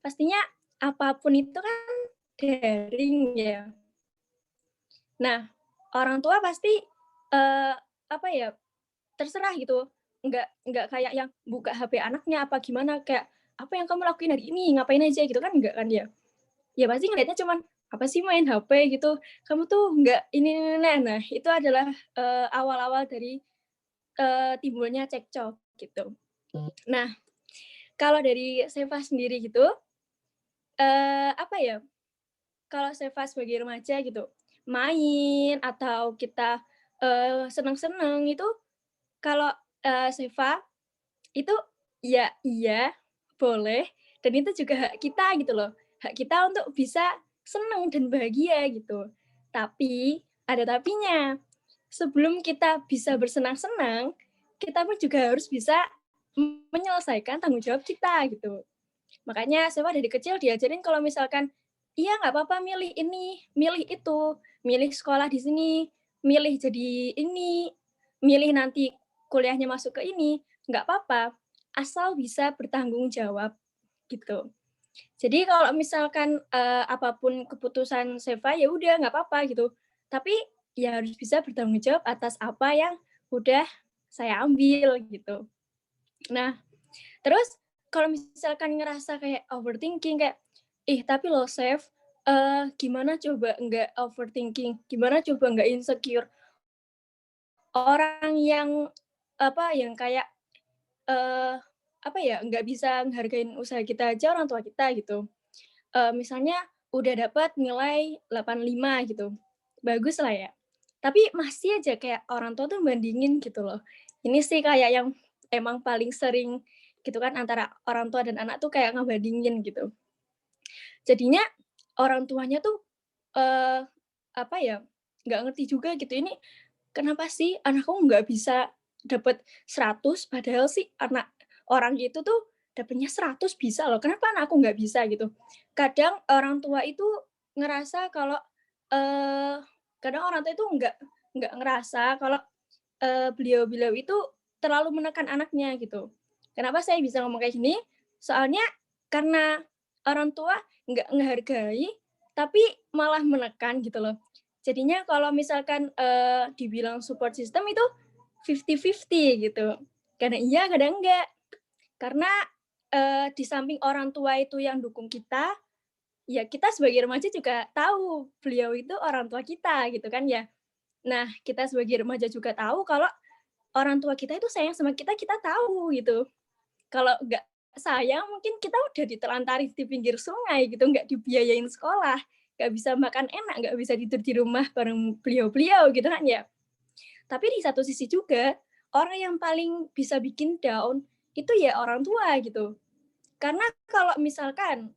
pastinya apapun itu kan daring ya. Nah, orang tua pasti, apa ya, terserah gitu, nggak kayak yang buka HP anaknya apa gimana, kayak, "Apa yang kamu lakuin hari ini? Ngapain aja?" Gitu kan, enggak kan ya. Ya pasti ngelihatnya cuman, "Apa sih main HP gitu, kamu tuh nggak ini." Nah, itu adalah, awal-awal dari, timbulnya cekcok gitu. Nah, kalau dari Seva sendiri gitu, apa ya, kalau Seva sebagai remaja gitu, main atau kita, seneng-seneng itu kalau, Seva itu ya iya, boleh, dan itu juga hak kita gitu loh. Hak kita untuk bisa seneng dan bahagia gitu. Tapi, ada tapinya. Sebelum kita bisa bersenang-senang, kita pun juga harus bisa menyelesaikan tanggung jawab kita gitu. Makanya saya dari kecil diajarin kalau misalkan, iya nggak apa-apa milih ini, milih itu, milih sekolah di sini, milih jadi ini, milih nanti kuliahnya masuk ke ini, nggak apa-apa, asal bisa bertanggung jawab gitu. Jadi kalau misalkan, apapun keputusan Seva, ya udah nggak apa-apa gitu. Tapi ya harus bisa bertanggung jawab atas apa yang udah saya ambil gitu. Nah, terus kalau misalkan ngerasa kayak overthinking kayak, "Ih, tapi loh Chef, gimana coba nggak overthinking, gimana coba nggak insecure, orang yang, apa, yang kayak, eee, apa ya, nggak bisa ngehargain usaha kita aja orang tua kita," gitu. Misalnya udah dapat nilai 85 gitu, bagus lah ya, tapi masih aja kayak orang tua tuh bandingin gitu loh. Ini sih kayak yang emang paling sering gitu kan antara orang tua dan anak tuh kayak ngebandingin gitu. Jadinya orang tuanya tuh, eee, apa ya, nggak ngerti juga gitu, ini kenapa sih anakku nggak bisa dapet 100 padahal sih anak orang itu tuh dapetnya 100 bisa loh, kenapa anakku nggak bisa gitu. Kadang orang tua itu ngerasa kalau, eee, kadang orang tua itu nggak ngerasa kalau, beliau-beliau itu terlalu menekan anaknya gitu. Kenapa saya bisa ngomong kayak gini? Soalnya karena orang tua nggak ngehargai, tapi malah menekan gitu loh. Jadinya kalau misalkan, dibilang support system itu 50-50 gitu. Kadang iya, kadang enggak. Karena, di samping orang tua itu yang dukung kita, ya kita sebagai remaja juga tahu beliau itu orang tua kita gitu kan ya. Nah, kita sebagai remaja juga tahu kalau orang tua kita itu sayang sama kita, kita tahu gitu. Kalau nggak sayang mungkin kita udah ditelantarin di pinggir sungai gitu, nggak dibiayain sekolah, nggak bisa makan enak, nggak bisa tidur di rumah bareng beliau-beliau gitu kan ya. Tapi di satu sisi juga, orang yang paling bisa bikin down itu ya orang tua gitu. Karena kalau misalkan,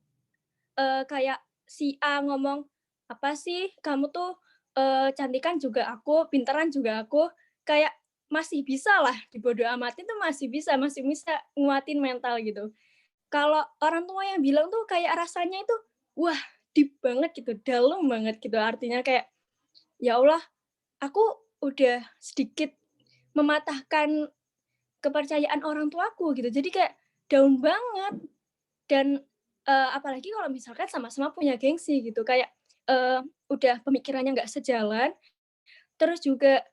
kayak si A ngomong, "Apa sih kamu tuh, cantikan juga aku, pinteran juga aku," kayak masih bisa lah dibodo amatin tuh masih bisa nguatin mental gitu. Kalau orang tua yang bilang tuh kayak rasanya itu, wah deep banget gitu, dalam banget gitu, artinya kayak, ya Allah, aku udah sedikit mematahkan kepercayaan orang tuaku gitu, jadi kayak down banget dan, apalagi kalau misalkan sama-sama punya gengsi gitu, kayak, udah pemikirannya nggak sejalan, terus juga,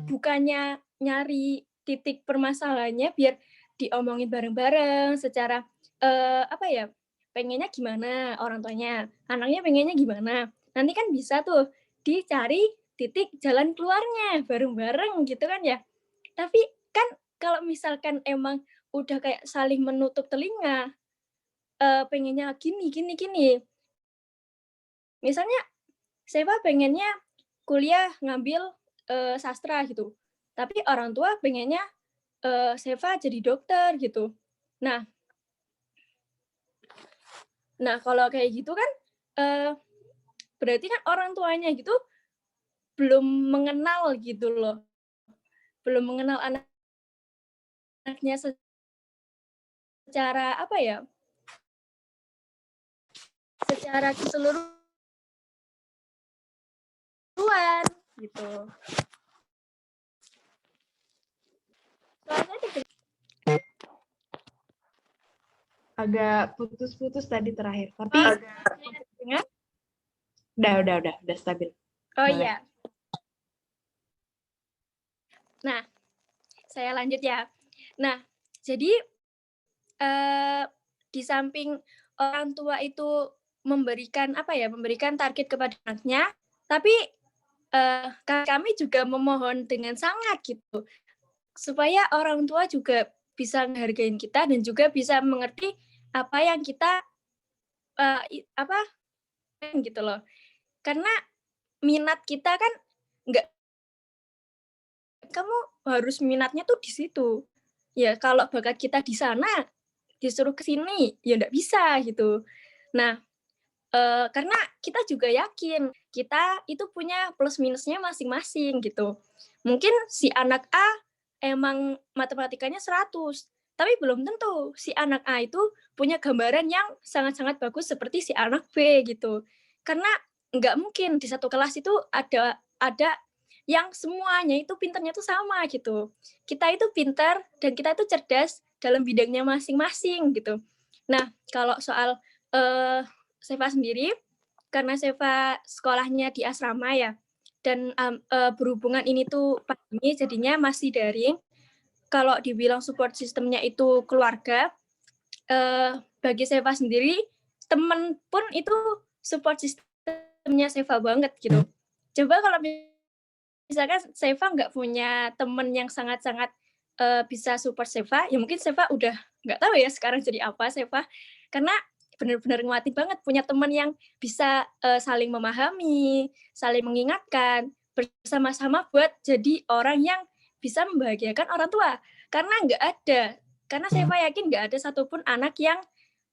bukannya nyari titik permasalahannya biar diomongin bareng-bareng secara, apa ya, pengennya gimana orang tuanya, anaknya pengennya gimana. Nanti kan bisa tuh dicari titik jalan keluarnya bareng-bareng gitu kan ya. Tapi kan kalau misalkan emang udah kayak saling menutup telinga, pengennya gini gini gini, misalnya Seva pengennya kuliah ngambil, sastra gitu, tapi orang tua pengennya, Seva jadi dokter gitu. Nah nah kalau kayak gitu kan, eee, berarti kan orang tuanya gitu belum mengenal gitu loh, belum mengenal anaknya secara apa ya, secara keseluruhan gitu. Soalnya Agak putus-putus tadi terakhir, tapi udah stabil. Oh iya. Nah, saya lanjut ya. Nah, jadi di samping orang tua itu memberikan target kepada anaknya, tapi kami juga memohon dengan sangat gitu supaya orang tua juga bisa menghargai kita dan juga bisa mengerti apa yang kita gitu loh. Karena minat kita kan nggak, kamu harus minatnya tuh di situ. Ya kalau bakat kita di sana disuruh ke sini ya nggak bisa gitu. Nah, karena kita juga yakin kita itu punya plus minusnya masing-masing gitu. Mungkin si anak A emang matematikanya 100, tapi belum tentu si anak A itu punya gambaran yang sangat-sangat bagus seperti si anak B gitu. Karena nggak mungkin di satu kelas itu ada yang semuanya itu pinternya tuh sama gitu. Kita itu pintar dan kita itu cerdas dalam bidangnya masing-masing gitu. Nah, kalau soal Seva sendiri, karena Seva sekolahnya di asrama ya, dan berhubungan ini tuh pandemi jadinya masih daring. Kalau dibilang support sistemnya itu keluarga, bagi Seva sendiri teman pun itu support sistemnya Seva banget gitu. Coba kalau misalkan Seva nggak punya teman yang sangat-sangat bisa support Seva, ya mungkin Seva udah nggak tahu ya sekarang jadi apa Seva, karena benar-benar nguatin banget punya teman yang bisa saling memahami, saling mengingatkan, bersama-sama buat jadi orang yang bisa membahagiakan orang tua. Karena Seva yakin nggak ada satupun anak yang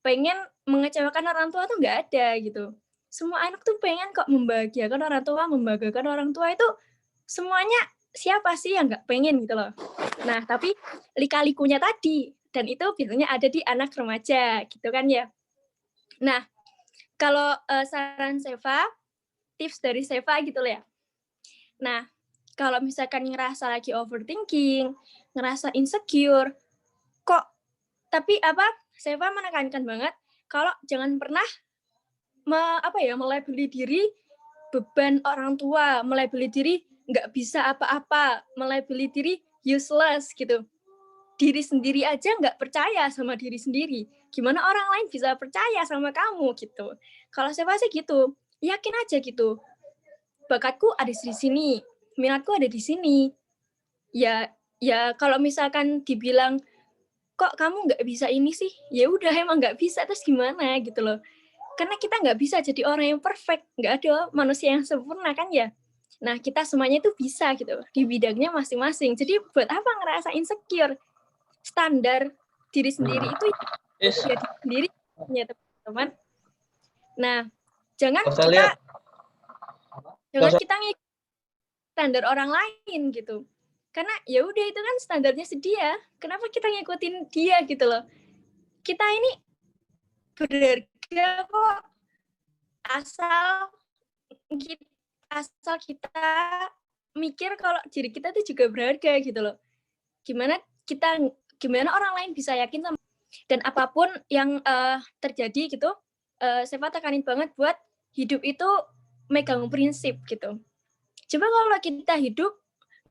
pengen mengecewakan orang tua tuh nggak ada gitu. Semua anak tuh pengen kok membahagiakan orang tua, membanggakan orang tua itu semuanya siapa sih yang nggak pengen gitu loh. Nah, tapi lika-likunya tadi, dan itu biasanya ada di anak remaja gitu kan ya. Nah, kalau saran Seva, tips dari Seva gitu loh ya. Nah, kalau misalkan ngerasa lagi overthinking, ngerasa insecure, kok tapi Seva menekankan banget kalau jangan pernah melabeli diri beban orang tua, melabeli diri nggak bisa apa-apa, melabeli diri useless gitu. Diri sendiri aja nggak percaya sama diri sendiri. Gimana orang lain bisa percaya sama kamu gitu. Kalau saya sih gitu, yakin aja gitu. Bakatku ada di sini, minatku ada di sini. Ya kalau misalkan dibilang kok kamu nggak bisa ini sih, ya udah emang nggak bisa, terus gimana gitu loh. Karena kita nggak bisa jadi orang yang perfect, nggak ada manusia yang sempurna kan ya. Nah, kita semuanya itu bisa gitu, di bidangnya masing-masing. Jadi buat apa ngerasa insecure? Standar diri sendiri itu ya diri sendiri ya teman-teman. Nah, jangan kita ngikut standar orang lain gitu. Karena ya udah itu kan standarnya dia. Kenapa kita ngikutin dia gitu loh? Kita ini berharga kok, asal kita mikir kalau diri kita tuh juga berharga gitu loh. Gimana orang lain bisa yakin sama, dan apapun yang terjadi gitu, Seva tekanin banget buat hidup itu megang prinsip gitu. Coba kalau kita hidup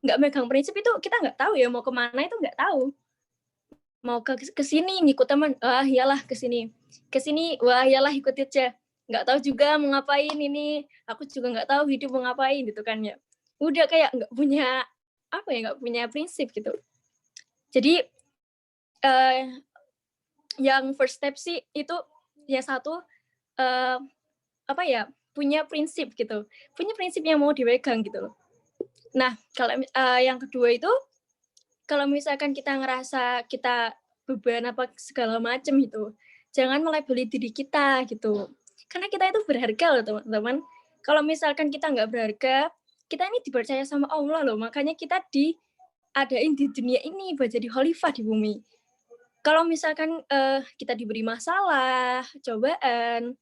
nggak megang prinsip itu kita nggak tahu ya mau kemana, itu nggak tahu. Mau ke sini ngikut teman, iyalah ke sini, wah iyalah ikut aja, nggak tahu juga mau ngapain ini, aku juga nggak tahu hidup mau ngapain gitu kan ya. Udah kayak nggak punya prinsip gitu. Jadi yang first step sih itu ya satu, punya prinsip gitu, punya prinsip yang mau dipegang gitu loh. Nah, kalau yang kedua itu, kalau misalkan kita ngerasa kita beban apa segala macam itu, jangan melabeli diri kita gitu. Karena kita itu berharga loh teman-teman. Kalau misalkan kita nggak berharga, kita ini dipercaya sama Allah loh. Makanya kita diadain di dunia ini buat jadi khalifah di bumi. Kalau misalkan kita diberi masalah, cobaan,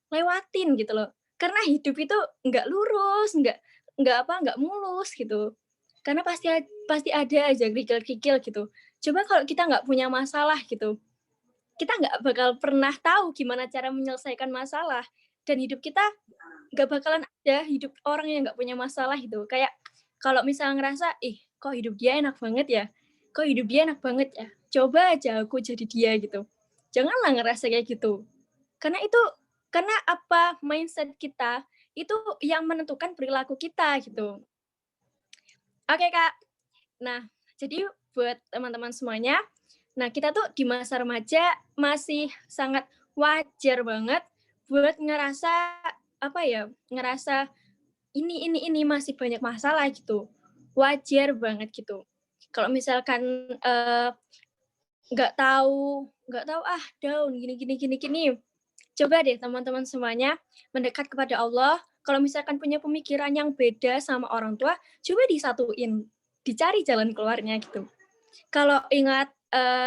lewatin gitu loh. Karena hidup itu nggak lurus, nggak mulus gitu. Karena pasti ada aja kerikil-kerikil gitu. Coba kalau kita nggak punya masalah gitu, kita nggak bakal pernah tahu gimana cara menyelesaikan masalah, dan hidup kita nggak bakalan ada hidup orang yang nggak punya masalah gitu. Kayak kalau misalnya ngerasa, "Ih, kok hidup dia enak banget ya? Kok hidup dia enak banget ya? Coba aja aku jadi dia," gitu. Janganlah ngerasa kayak gitu. Karena itu karena apa, mindset kita itu yang menentukan perilaku kita gitu. Oke, Kak. Nah, jadi buat teman-teman semuanya, nah kita tuh di masa remaja masih sangat wajar banget buat ngerasa, apa ya, ngerasa ini masih banyak masalah gitu. Wajar banget gitu. Kalau misalkan, nggak tahu, ah down gini gini gini gini, coba deh teman-teman semuanya mendekat kepada Allah. Kalau misalkan punya pemikiran yang beda sama orang tua, coba disatuin, dicari jalan keluarnya gitu. Kalau ingat,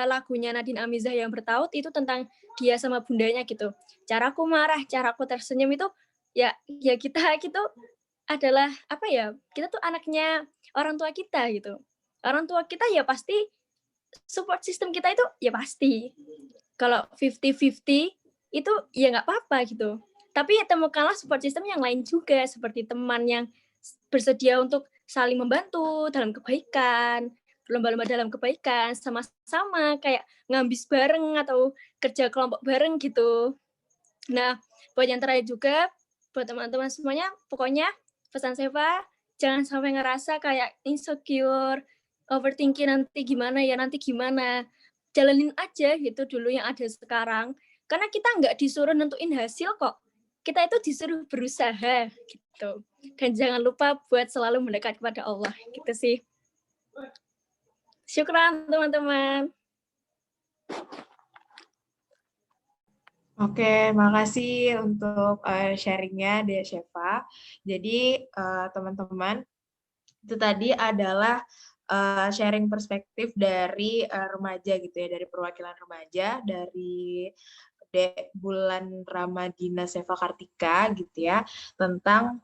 lagunya Nadine Amizah yang Bertaut itu tentang dia sama bundanya gitu. Caraku marah, caraku tersenyum itu ya kita gitu adalah apa ya, kita tuh anaknya orang tua kita gitu. Orang tua kita ya pasti support system kita itu ya pasti. Kalau 50-50 itu ya nggak apa-apa gitu. Tapi temukanlah support system yang lain juga, seperti teman yang bersedia untuk saling membantu dalam kebaikan, lomba-lomba dalam kebaikan, sama-sama kayak ngambis bareng atau kerja kelompok bareng gitu. Nah, buat yang terakhir juga, buat teman-teman semuanya, pokoknya pesan Seva, jangan sampai ngerasa kayak insecure, overthinking nanti gimana. Jalanin aja gitu dulu yang ada sekarang. Karena kita nggak disuruh nentuin hasil kok. Kita itu disuruh berusaha gitu. Dan jangan lupa buat selalu mendekat kepada Allah gitu sih. Syukran teman-teman. Oke, makasih untuk sharingnya Dea Sheva. Jadi teman-teman, itu tadi adalah sharing perspektif dari remaja gitu ya, dari perwakilan remaja, dari bulan Ramadina Seva Kartika gitu ya, tentang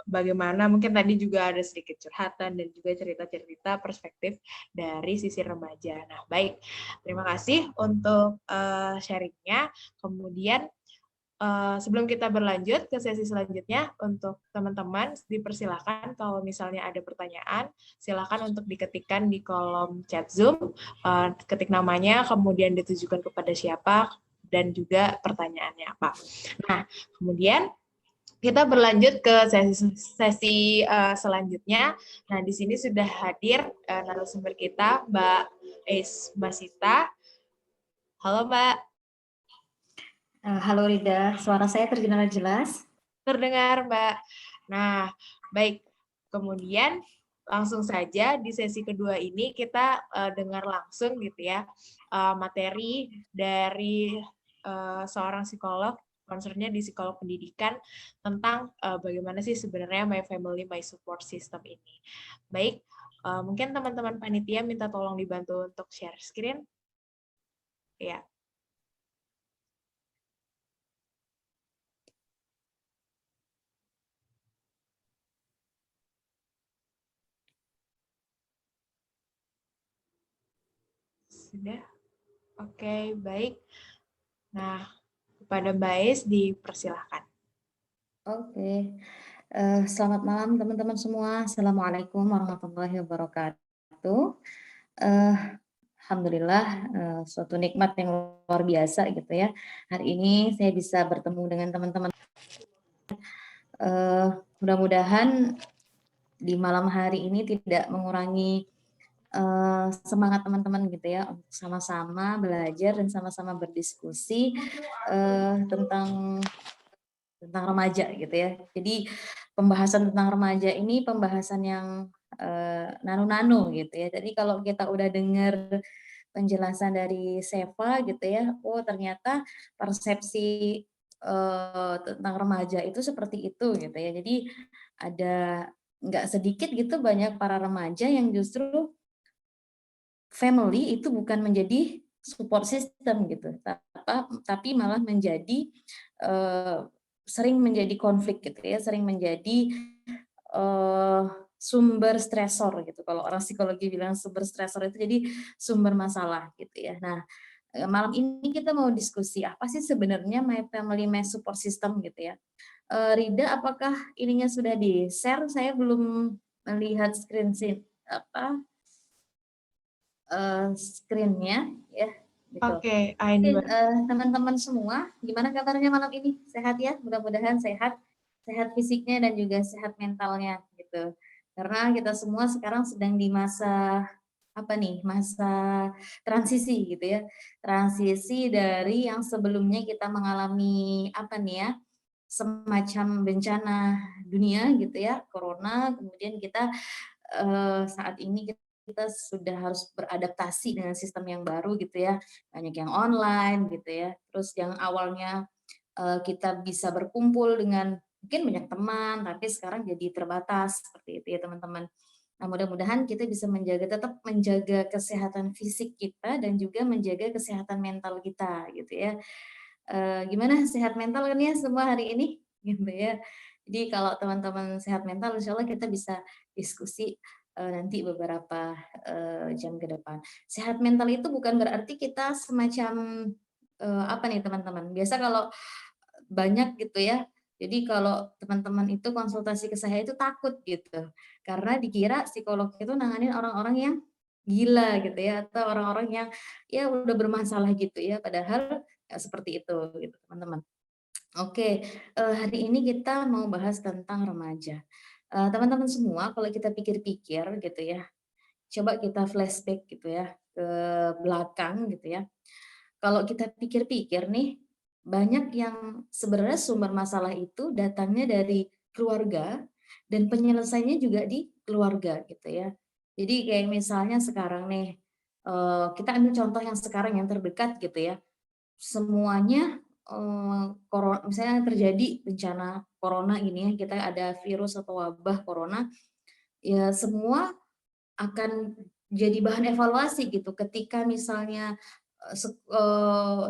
bagaimana mungkin tadi juga ada sedikit curhatan dan juga cerita-cerita perspektif dari sisi remaja. Nah, baik, terima kasih untuk sharingnya. Kemudian sebelum kita berlanjut ke sesi selanjutnya, untuk teman-teman dipersilakan kalau misalnya ada pertanyaan, silakan untuk diketikkan di kolom chat Zoom, ketik namanya, kemudian ditujukan kepada siapa, dan juga pertanyaannya apa. Nah, kemudian kita berlanjut ke sesi selanjutnya. Nah, di sini sudah hadir narasumber kita, Mbak Masita. Halo, Mbak. Halo Rida, suara saya terdengar jelas? Terdengar, Mbak. Nah, baik. Kemudian langsung saja di sesi kedua ini kita dengar langsung gitu ya materi dari seorang psikolog, concernnya di psikolog pendidikan tentang bagaimana sih sebenarnya My Family My Support System ini. Baik, mungkin teman-teman panitia minta tolong dibantu untuk share screen. Ya. Sudah? Oke, baik. Nah, kepada Mbak Ais dipersilahkan. Oke, selamat malam teman-teman semua. Assalamualaikum warahmatullahi wabarakatuh. Alhamdulillah, suatu nikmat yang luar biasa gitu ya. Hari ini saya bisa bertemu dengan teman-teman. Mudah-mudahan di malam hari ini tidak mengurangi semangat teman-teman gitu ya, untuk sama-sama belajar dan sama-sama berdiskusi tentang remaja gitu ya. Jadi pembahasan tentang remaja ini pembahasan yang nano-nano gitu ya. Jadi kalau kita udah dengar penjelasan dari Seva gitu ya, oh ternyata persepsi tentang remaja itu seperti itu gitu ya. Jadi ada nggak sedikit gitu banyak para remaja yang justru family itu bukan menjadi support system gitu, tapi malah menjadi sering menjadi konflik gitu ya, sering menjadi sumber stresor gitu. Kalau orang psikologi bilang sumber stresor itu jadi sumber masalah gitu ya. Nah, malam ini kita mau diskusi apa sih sebenarnya My Family My Support System gitu ya. Rida, apakah ininya sudah di-share? Saya belum melihat apa, screen-nya ya, gitu. Oke, ini Mungkin, Mbak. teman-teman semua, gimana kabarnya malam ini? Sehat ya? Mudah-mudahan sehat, sehat fisiknya dan juga sehat mentalnya gitu. Karena kita semua sekarang sedang di masa apa nih, masa transisi gitu ya. Transisi dari yang sebelumnya kita mengalami apa nih ya, semacam bencana dunia gitu ya, corona, kemudian kita saat ini kita sudah harus beradaptasi dengan sistem yang baru gitu ya, banyak yang online gitu ya. Terus yang awalnya kita bisa berkumpul dengan mungkin banyak teman, tapi sekarang jadi terbatas seperti itu ya teman-teman. Nah, mudah-mudahan kita bisa tetap menjaga kesehatan fisik kita dan juga menjaga kesehatan mental kita gitu ya. Gimana sehat mental kan ya semua hari ini gitu ya. Jadi kalau teman-teman sehat mental insya Allah kita bisa diskusi nanti beberapa jam ke depan. Sehat mental itu bukan berarti kita semacam apa nih teman-teman. Biasa kalau banyak gitu ya. Jadi kalau teman-teman itu konsultasi ke saya itu takut gitu. Karena dikira psikolog itu nanganin orang-orang yang gila gitu ya atau orang-orang yang ya udah bermasalah gitu ya. Padahal nggak seperti itu gitu teman-teman. Oke, hari ini kita mau bahas tentang remaja. Teman-teman semua kalau kita pikir-pikir gitu ya, coba kita flashback gitu ya ke belakang gitu ya. Kalau kita pikir-pikir nih, banyak yang sebenarnya sumber masalah itu datangnya dari keluarga dan penyelesaiannya juga di keluarga gitu ya. Jadi kayak misalnya sekarang nih, kita ambil contoh yang sekarang yang terdekat gitu ya. Semuanya misalnya terjadi bencana corona ini ya, kita ada virus atau wabah corona, ya semua akan jadi bahan evaluasi gitu ketika misalnya,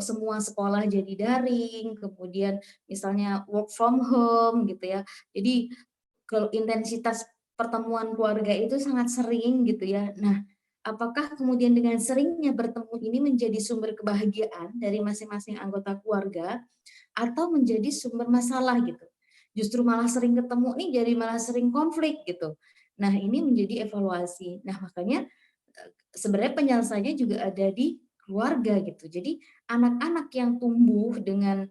semua sekolah jadi daring, kemudian misalnya work from home gitu ya. Jadi kalau intensitas pertemuan keluarga itu sangat sering gitu ya. Nah, apakah kemudian dengan seringnya bertemu ini menjadi sumber kebahagiaan dari masing-masing anggota keluarga atau menjadi sumber masalah gitu? Justru malah sering ketemu nih jadi malah sering konflik gitu. Nah, ini menjadi evaluasi. Nah, makanya sebenarnya penyelesaiannya juga ada di keluarga gitu. Jadi anak-anak yang tumbuh dengan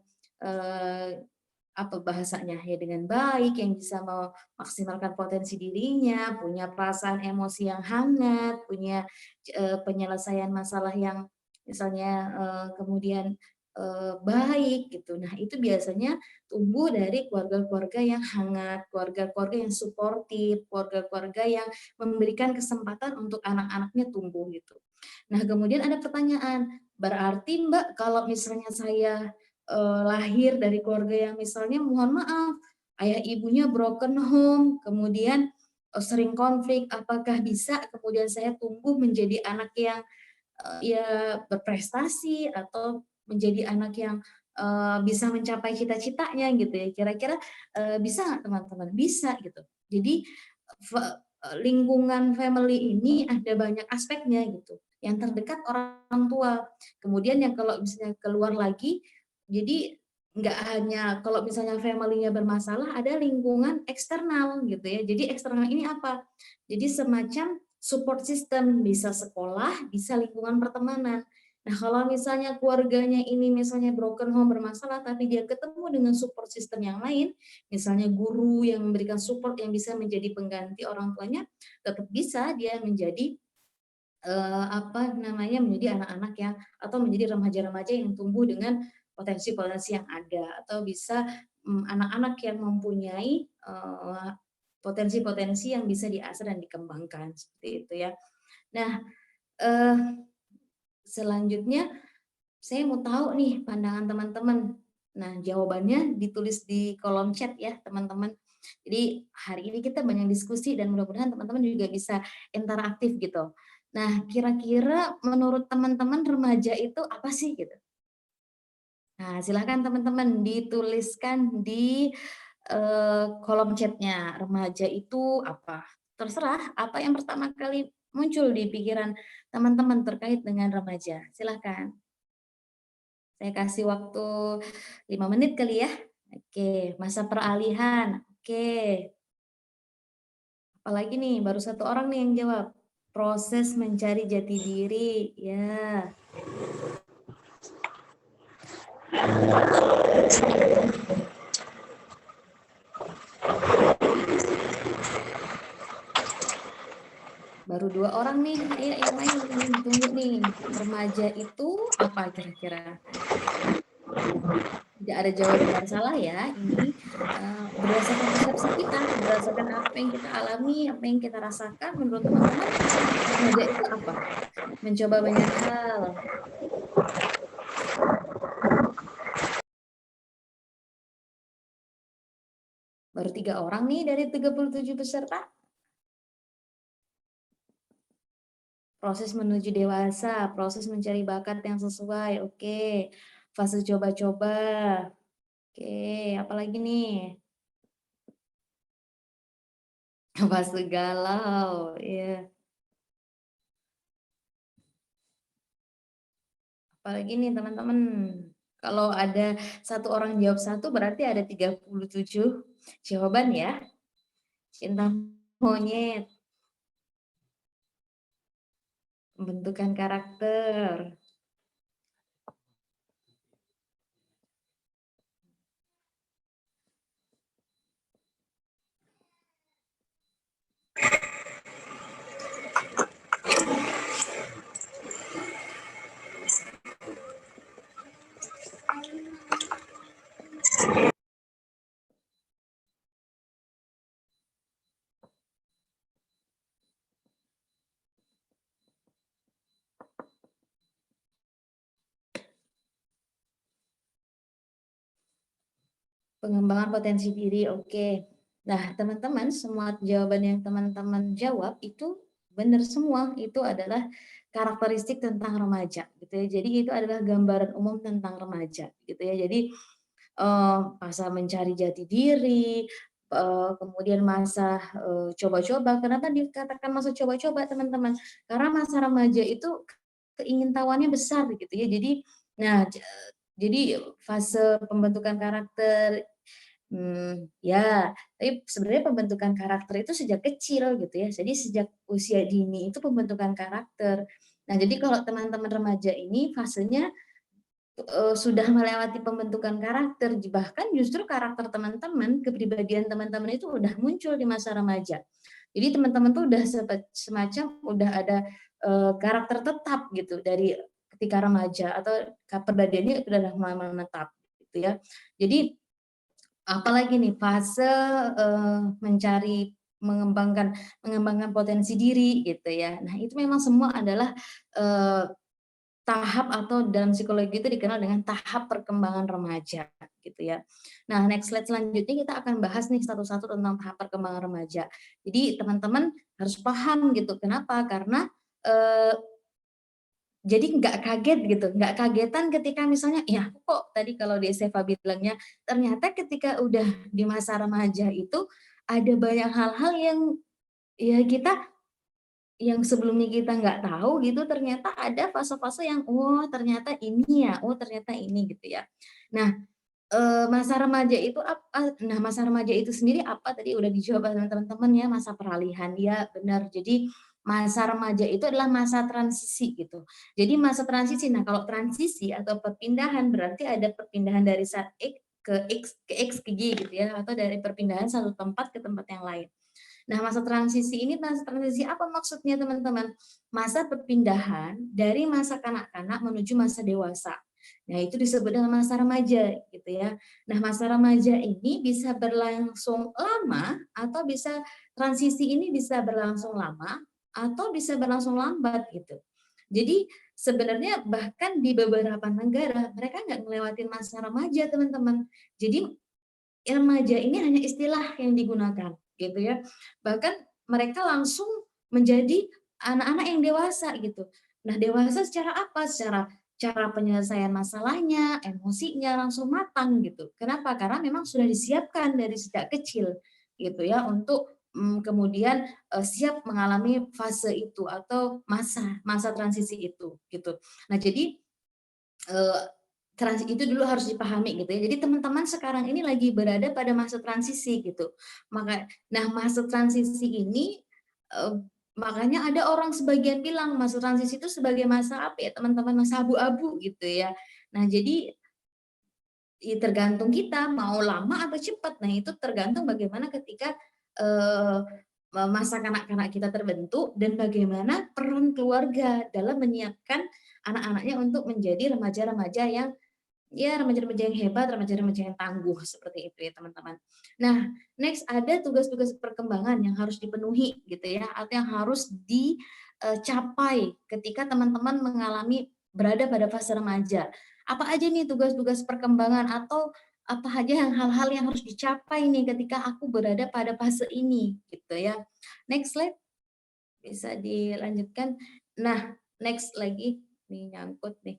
apa bahasanya ya dengan baik, yang bisa memaksimalkan potensi dirinya, punya perasaan emosi yang hangat, punya penyelesaian masalah yang misalnya kemudian baik gitu. Nah, itu biasanya tumbuh dari keluarga-keluarga yang hangat, keluarga-keluarga yang suportif, keluarga-keluarga yang memberikan kesempatan untuk anak-anaknya tumbuh gitu. Nah, kemudian ada pertanyaan, berarti Mbak kalau misalnya saya lahir dari keluarga yang misalnya mohon maaf, ayah ibunya broken home, kemudian sering konflik, apakah bisa kemudian saya tumbuh menjadi anak yang ya berprestasi atau menjadi anak yang bisa mencapai cita-citanya gitu ya. Kira-kira bisa nggak teman-teman? Bisa gitu. Jadi lingkungan family ini ada banyak aspeknya gitu. Yang terdekat orang tua. Kemudian yang kalau misalnya keluar lagi, jadi nggak hanya kalau misalnya family-nya bermasalah, ada lingkungan eksternal gitu ya. Jadi eksternal ini apa? Jadi semacam support system, bisa sekolah, bisa lingkungan pertemanan. Nah, kalau misalnya keluarganya ini misalnya broken home bermasalah, tapi dia ketemu dengan support system yang lain, misalnya guru yang memberikan support yang bisa menjadi pengganti orang tuanya, tetap bisa dia menjadi apa namanya menjadi anak-anak yang atau menjadi remaja-remaja yang tumbuh dengan potensi-potensi yang ada atau bisa anak-anak yang mempunyai potensi-potensi yang bisa diasah dan dikembangkan seperti itu ya. Nah, eh, selanjutnya saya mau tahu nih pandangan teman-teman. Nah, jawabannya ditulis di kolom chat ya, teman-teman. Jadi hari ini kita banyak diskusi dan mudah-mudahan teman-teman juga bisa interaktif gitu. Nah, kira-kira menurut teman-teman remaja itu apa sih gitu? Nah, silakan teman-teman dituliskan di kolom chatnya. Remaja itu apa? Terserah apa yang pertama kali muncul di pikiran teman-teman terkait dengan remaja. Silakan. Saya kasih waktu 5 menit kali ya. Oke, masa peralihan. Oke. Apalagi nih, baru 1 orang nih yang jawab. Proses mencari jati diri. Ya. Baru 2 orang nih. Ayo yang lain nih, tunggu nih. Remaja itu apa kira-kira? Tidak ada jawaban benar salah ya. Ini berdasarkan persepsi kita, berdasarkan apa yang kita alami, apa yang kita rasakan. Menurut teman-teman, remaja itu apa? Mencoba banyak hal. Baru 3 orang nih dari 37 peserta. Proses menuju dewasa, proses mencari bakat yang sesuai. Oke. Fase coba-coba. Oke, apalagi nih? Fase galau, ya. Apalagi nih teman-teman? Kalau ada 1 orang jawab 1 berarti ada 37 jawaban ya. Cinta monyet. Pembentukan karakter. Pengembangan potensi diri, oke. Nah, teman-teman, semua jawaban yang teman-teman jawab itu benar semua. Itu adalah karakteristik tentang remaja, gitu ya. Jadi itu adalah gambaran umum tentang remaja, gitu ya. Jadi masa mencari jati diri, kemudian masa coba-coba. Kenapa dikatakan masa coba-coba, teman-teman? Karena masa remaja itu keingintahuannya besar, gitu ya. Jadi, nah, jadi fase pembentukan karakter. Ya, tapi sebenarnya pembentukan karakter itu sejak kecil gitu ya. Jadi sejak usia dini itu pembentukan karakter. Nah, jadi kalau teman-teman remaja ini fasenya sudah melewati pembentukan karakter, bahkan justru karakter teman-teman, kepribadian teman-teman itu udah muncul di masa remaja. Jadi teman-teman tuh udah semacam udah ada karakter tetap gitu dari ketika remaja atau kepribadiannya udah menetap gitu ya. Jadi apalagi nih fase mencari mengembangkan potensi diri gitu ya. Nah, itu memang semua adalah tahap atau dalam psikologi itu dikenal dengan tahap perkembangan remaja gitu ya. Nah, next slide selanjutnya kita akan bahas nih satu-satu tentang tahap perkembangan remaja. Jadi teman-teman harus paham gitu. Kenapa? Karena jadi nggak kaget gitu, nggak kagetan ketika misalnya, ya kok tadi kalau di Seva bilangnya, ternyata ketika udah di masa remaja itu ada banyak hal-hal yang ya kita yang sebelumnya kita nggak tahu gitu, ternyata ada fase-fase yang, oh ternyata ini ya, oh ternyata ini gitu ya. Nah, masa remaja itu apa? Nah, masa remaja itu sendiri apa tadi udah dijawab sama teman-teman ya, masa peralihan. Ya, benar. Jadi masa remaja itu adalah masa transisi gitu. Jadi masa transisi. Nah, kalau transisi atau perpindahan berarti ada perpindahan dari saat X ke Y gitu ya, atau dari perpindahan satu tempat ke tempat yang lain. Nah, masa transisi ini, masa transisi apa maksudnya teman-teman? Masa perpindahan dari masa kanak-kanak menuju masa dewasa. Nah, itu disebut dengan masa remaja gitu ya. Nah, masa remaja ini bisa berlangsung lama atau bisa transisi ini bisa berlangsung lama atau bisa berlangsung lambat gitu. Jadi sebenarnya bahkan di beberapa negara mereka nggak ngelewatin masa remaja, teman-teman. Jadi remaja ini hanya istilah yang digunakan gitu ya. Bahkan mereka langsung menjadi anak-anak yang dewasa gitu. Nah, dewasa secara apa? Secara cara penyelesaian masalahnya, emosinya langsung matang gitu. Kenapa? Karena memang sudah disiapkan dari sejak kecil gitu ya untuk kemudian siap mengalami fase itu atau masa transisi itu gitu. Nah, jadi itu dulu harus dipahami gitu ya. Jadi teman-teman sekarang ini lagi berada pada masa transisi gitu. Nah masa transisi ini makanya ada orang sebagian bilang masa transisi itu sebagai masa apa ya teman-teman, masa abu-abu gitu ya. Nah jadi tergantung kita mau lama atau cepat. Nah itu tergantung bagaimana ketika masa kanak-kanak kita terbentuk dan bagaimana peran keluarga dalam menyiapkan anak-anaknya untuk menjadi remaja-remaja yang ya remaja-remaja yang hebat, remaja-remaja yang tangguh seperti itu ya teman-teman. Nah, next ada tugas-tugas perkembangan yang harus dipenuhi gitu ya, atau yang harus dicapai ketika teman-teman berada pada fase remaja. Apa aja nih tugas-tugas perkembangan atau apa aja hal-hal yang harus dicapai nih ketika aku berada pada fase ini gitu ya. Next slide bisa dilanjutkan. Nah, next lagi nih nyangkut nih.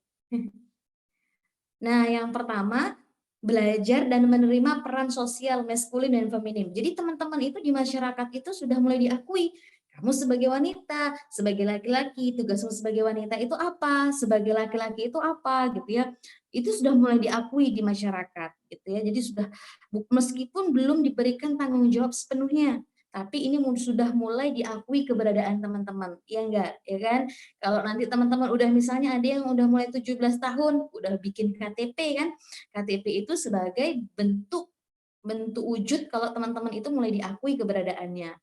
Nah, yang pertama, belajar dan menerima peran sosial maskulin dan feminim. Jadi teman-teman itu di masyarakat itu sudah mulai diakui. Kamu sebagai wanita, sebagai laki-laki, tugasmu sebagai wanita itu apa? Sebagai laki-laki itu apa? Gitu ya. Itu sudah mulai diakui di masyarakat gitu ya. Jadi sudah meskipun belum diberikan tanggung jawab sepenuhnya, tapi ini sudah mulai diakui keberadaan teman-teman. Ya enggak, ya kan? Kalau nanti teman-teman udah misalnya ada yang udah mulai 17 tahun, udah bikin KTP kan. KTP itu sebagai bentuk wujud kalau teman-teman itu mulai diakui keberadaannya.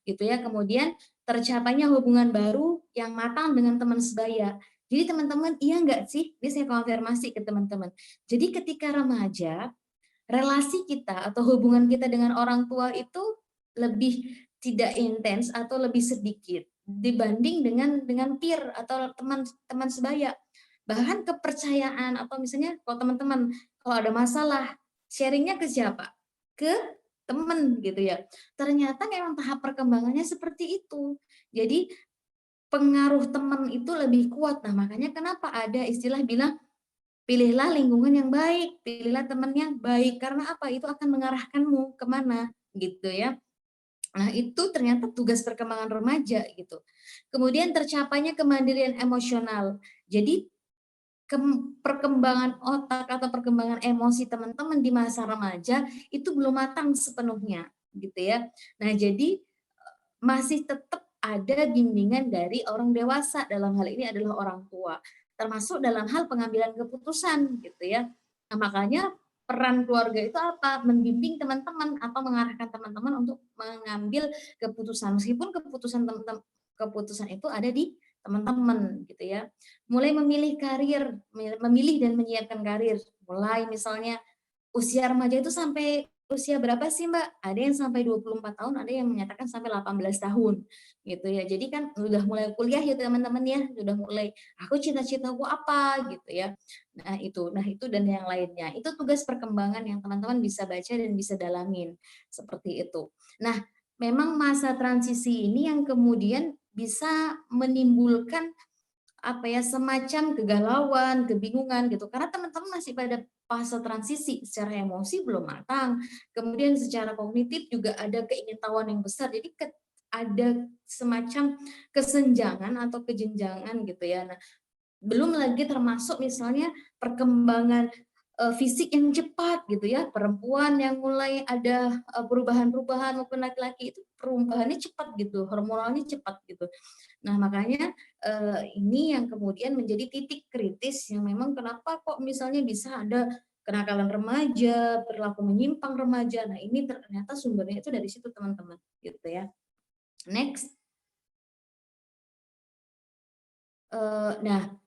Gitu ya. Kemudian tercapainya hubungan baru yang matang dengan teman sebaya. Jadi teman-teman, iya enggak sih? Ini saya konfirmasi ke teman-teman. Jadi ketika remaja, relasi kita atau hubungan kita dengan orang tua itu lebih tidak intens atau lebih sedikit dibanding dengan peer atau teman sebaya. Bahkan kepercayaan atau misalnya kalau teman-teman kalau ada masalah sharingnya ke siapa? Ke teman gitu ya. Ternyata memang tahap perkembangannya seperti itu. Jadi pengaruh teman itu lebih kuat. Nah, makanya kenapa ada istilah bilang pilihlah lingkungan yang baik, pilihlah teman yang baik. Karena apa? Itu akan mengarahkanmu kemana gitu ya. Nah, itu ternyata tugas perkembangan remaja gitu. Kemudian tercapainya kemandirian emosional. Jadi perkembangan otak atau perkembangan emosi teman-teman di masa remaja itu belum matang sepenuhnya gitu ya. Nah, jadi masih tetap ada bimbingan dari orang dewasa, dalam hal ini adalah orang tua, termasuk dalam hal pengambilan keputusan gitu ya. Nah, makanya peran keluarga itu apa? Membimbing teman-teman atau mengarahkan teman-teman untuk mengambil keputusan, meskipun keputusan itu ada di teman-teman gitu ya. Mulai memilih karir, memilih dan menyiapkan karir. Mulai misalnya usia remaja itu sampai usia berapa sih Mbak? Ada yang sampai 24 tahun, ada yang menyatakan sampai 18 tahun gitu ya. Jadi kan udah mulai kuliah ya teman-teman ya, sudah mulai aku cita-citaku apa gitu ya. Nah, itu dan yang lainnya. Itu tugas perkembangan yang teman-teman bisa baca dan bisa dalamin seperti itu. Nah, memang masa transisi ini yang kemudian bisa menimbulkan apa ya semacam kegalauan, kebingungan gitu. Karena teman-teman masih pada fase transisi, secara emosi belum matang. Kemudian secara kognitif juga ada keingintahuan yang besar. Jadi ada semacam kesenjangan atau kejenjangan gitu ya. Nah, belum lagi termasuk misalnya perkembangan fisik yang cepat gitu ya, perempuan yang mulai ada perubahan-perubahan maupun laki-laki itu perubahannya cepat gitu, hormonalnya cepat gitu. Nah, makanya ini yang kemudian menjadi titik kritis yang memang kenapa kok misalnya bisa ada kenakalan remaja, perilaku menyimpang remaja. Nah, ini ternyata sumbernya itu dari situ teman-teman gitu ya. Next. Nah,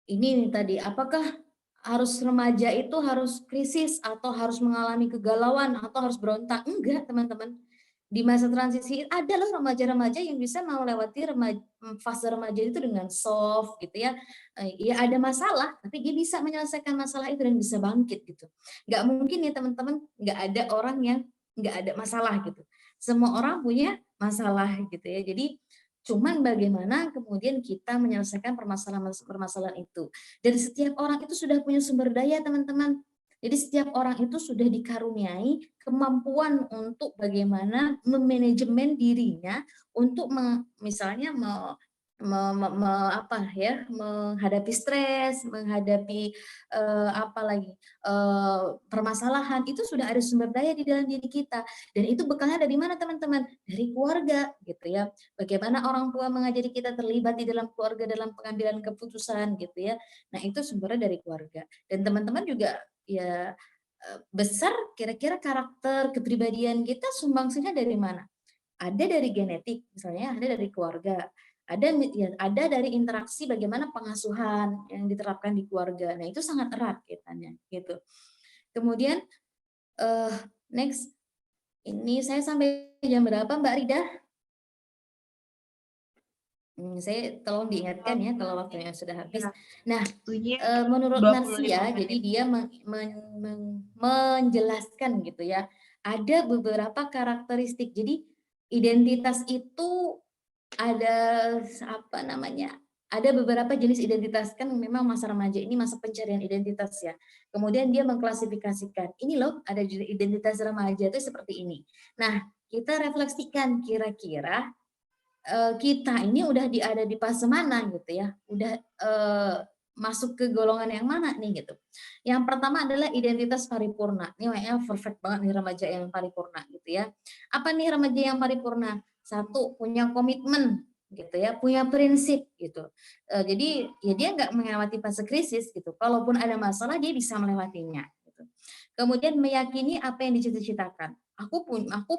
ini tadi, apakah harus remaja itu harus krisis atau harus mengalami kegalauan atau harus berontak? Enggak, teman-teman. Di masa transisi ada loh remaja-remaja yang bisa melewati fase remaja itu dengan soft gitu ya. Ya ada masalah, tapi dia bisa menyelesaikan masalah itu dan bisa bangkit gitu. Nggak mungkin ya teman-teman, nggak ada orang yang nggak ada masalah gitu. Semua orang punya masalah gitu ya. Jadi cuman bagaimana kemudian kita menyelesaikan permasalahan itu. Dan setiap orang itu sudah punya sumber daya, teman-teman. Jadi setiap orang itu sudah dikaruniai kemampuan untuk bagaimana memanajemen dirinya untuk misalnya menghadapi stres, menghadapi permasalahan, itu sudah ada sumber daya di dalam diri kita. Dan itu bekalnya dari mana teman-teman? Dari keluarga gitu ya. Bagaimana orang tua mengajari kita terlibat di dalam keluarga dalam pengambilan keputusan gitu ya. Nah, itu sumbernya dari keluarga. Dan teman-teman juga ya besar kira-kira karakter kepribadian kita sumbangsinya dari mana? Ada dari genetik, misalnya ada dari keluarga, ada dari interaksi bagaimana pengasuhan yang diterapkan di keluarga. Nah, itu sangat erat kaitannya gitu. Kemudian next, ini saya sampai jam berapa Mbak Rida? Saya tolong diingatkan ya kalau waktunya sudah habis. Nah, menurut Narsia, jadi dia menjelaskan gitu ya, ada beberapa karakteristik. Jadi identitas itu ada ada beberapa jenis identitas, kan memang masa remaja ini masa pencarian identitas ya. Kemudian dia mengklasifikasikan, ini loh ada identitas remaja itu seperti ini. Nah, kita refleksikan kira-kira kita ini udah ada di fase mana gitu ya, udah masuk ke golongan yang mana nih gitu. Yang pertama adalah identitas paripurna. Ini kayaknya perfect banget nih remaja yang paripurna gitu ya. Apa nih remaja yang paripurna? Satu, punya komitmen gitu ya, punya prinsip gitu. Jadi ya dia nggak melewati fase krisis gitu. Kalaupun ada masalah dia bisa melewatinya. Gitu. Kemudian meyakini apa yang dicita-citakan. Aku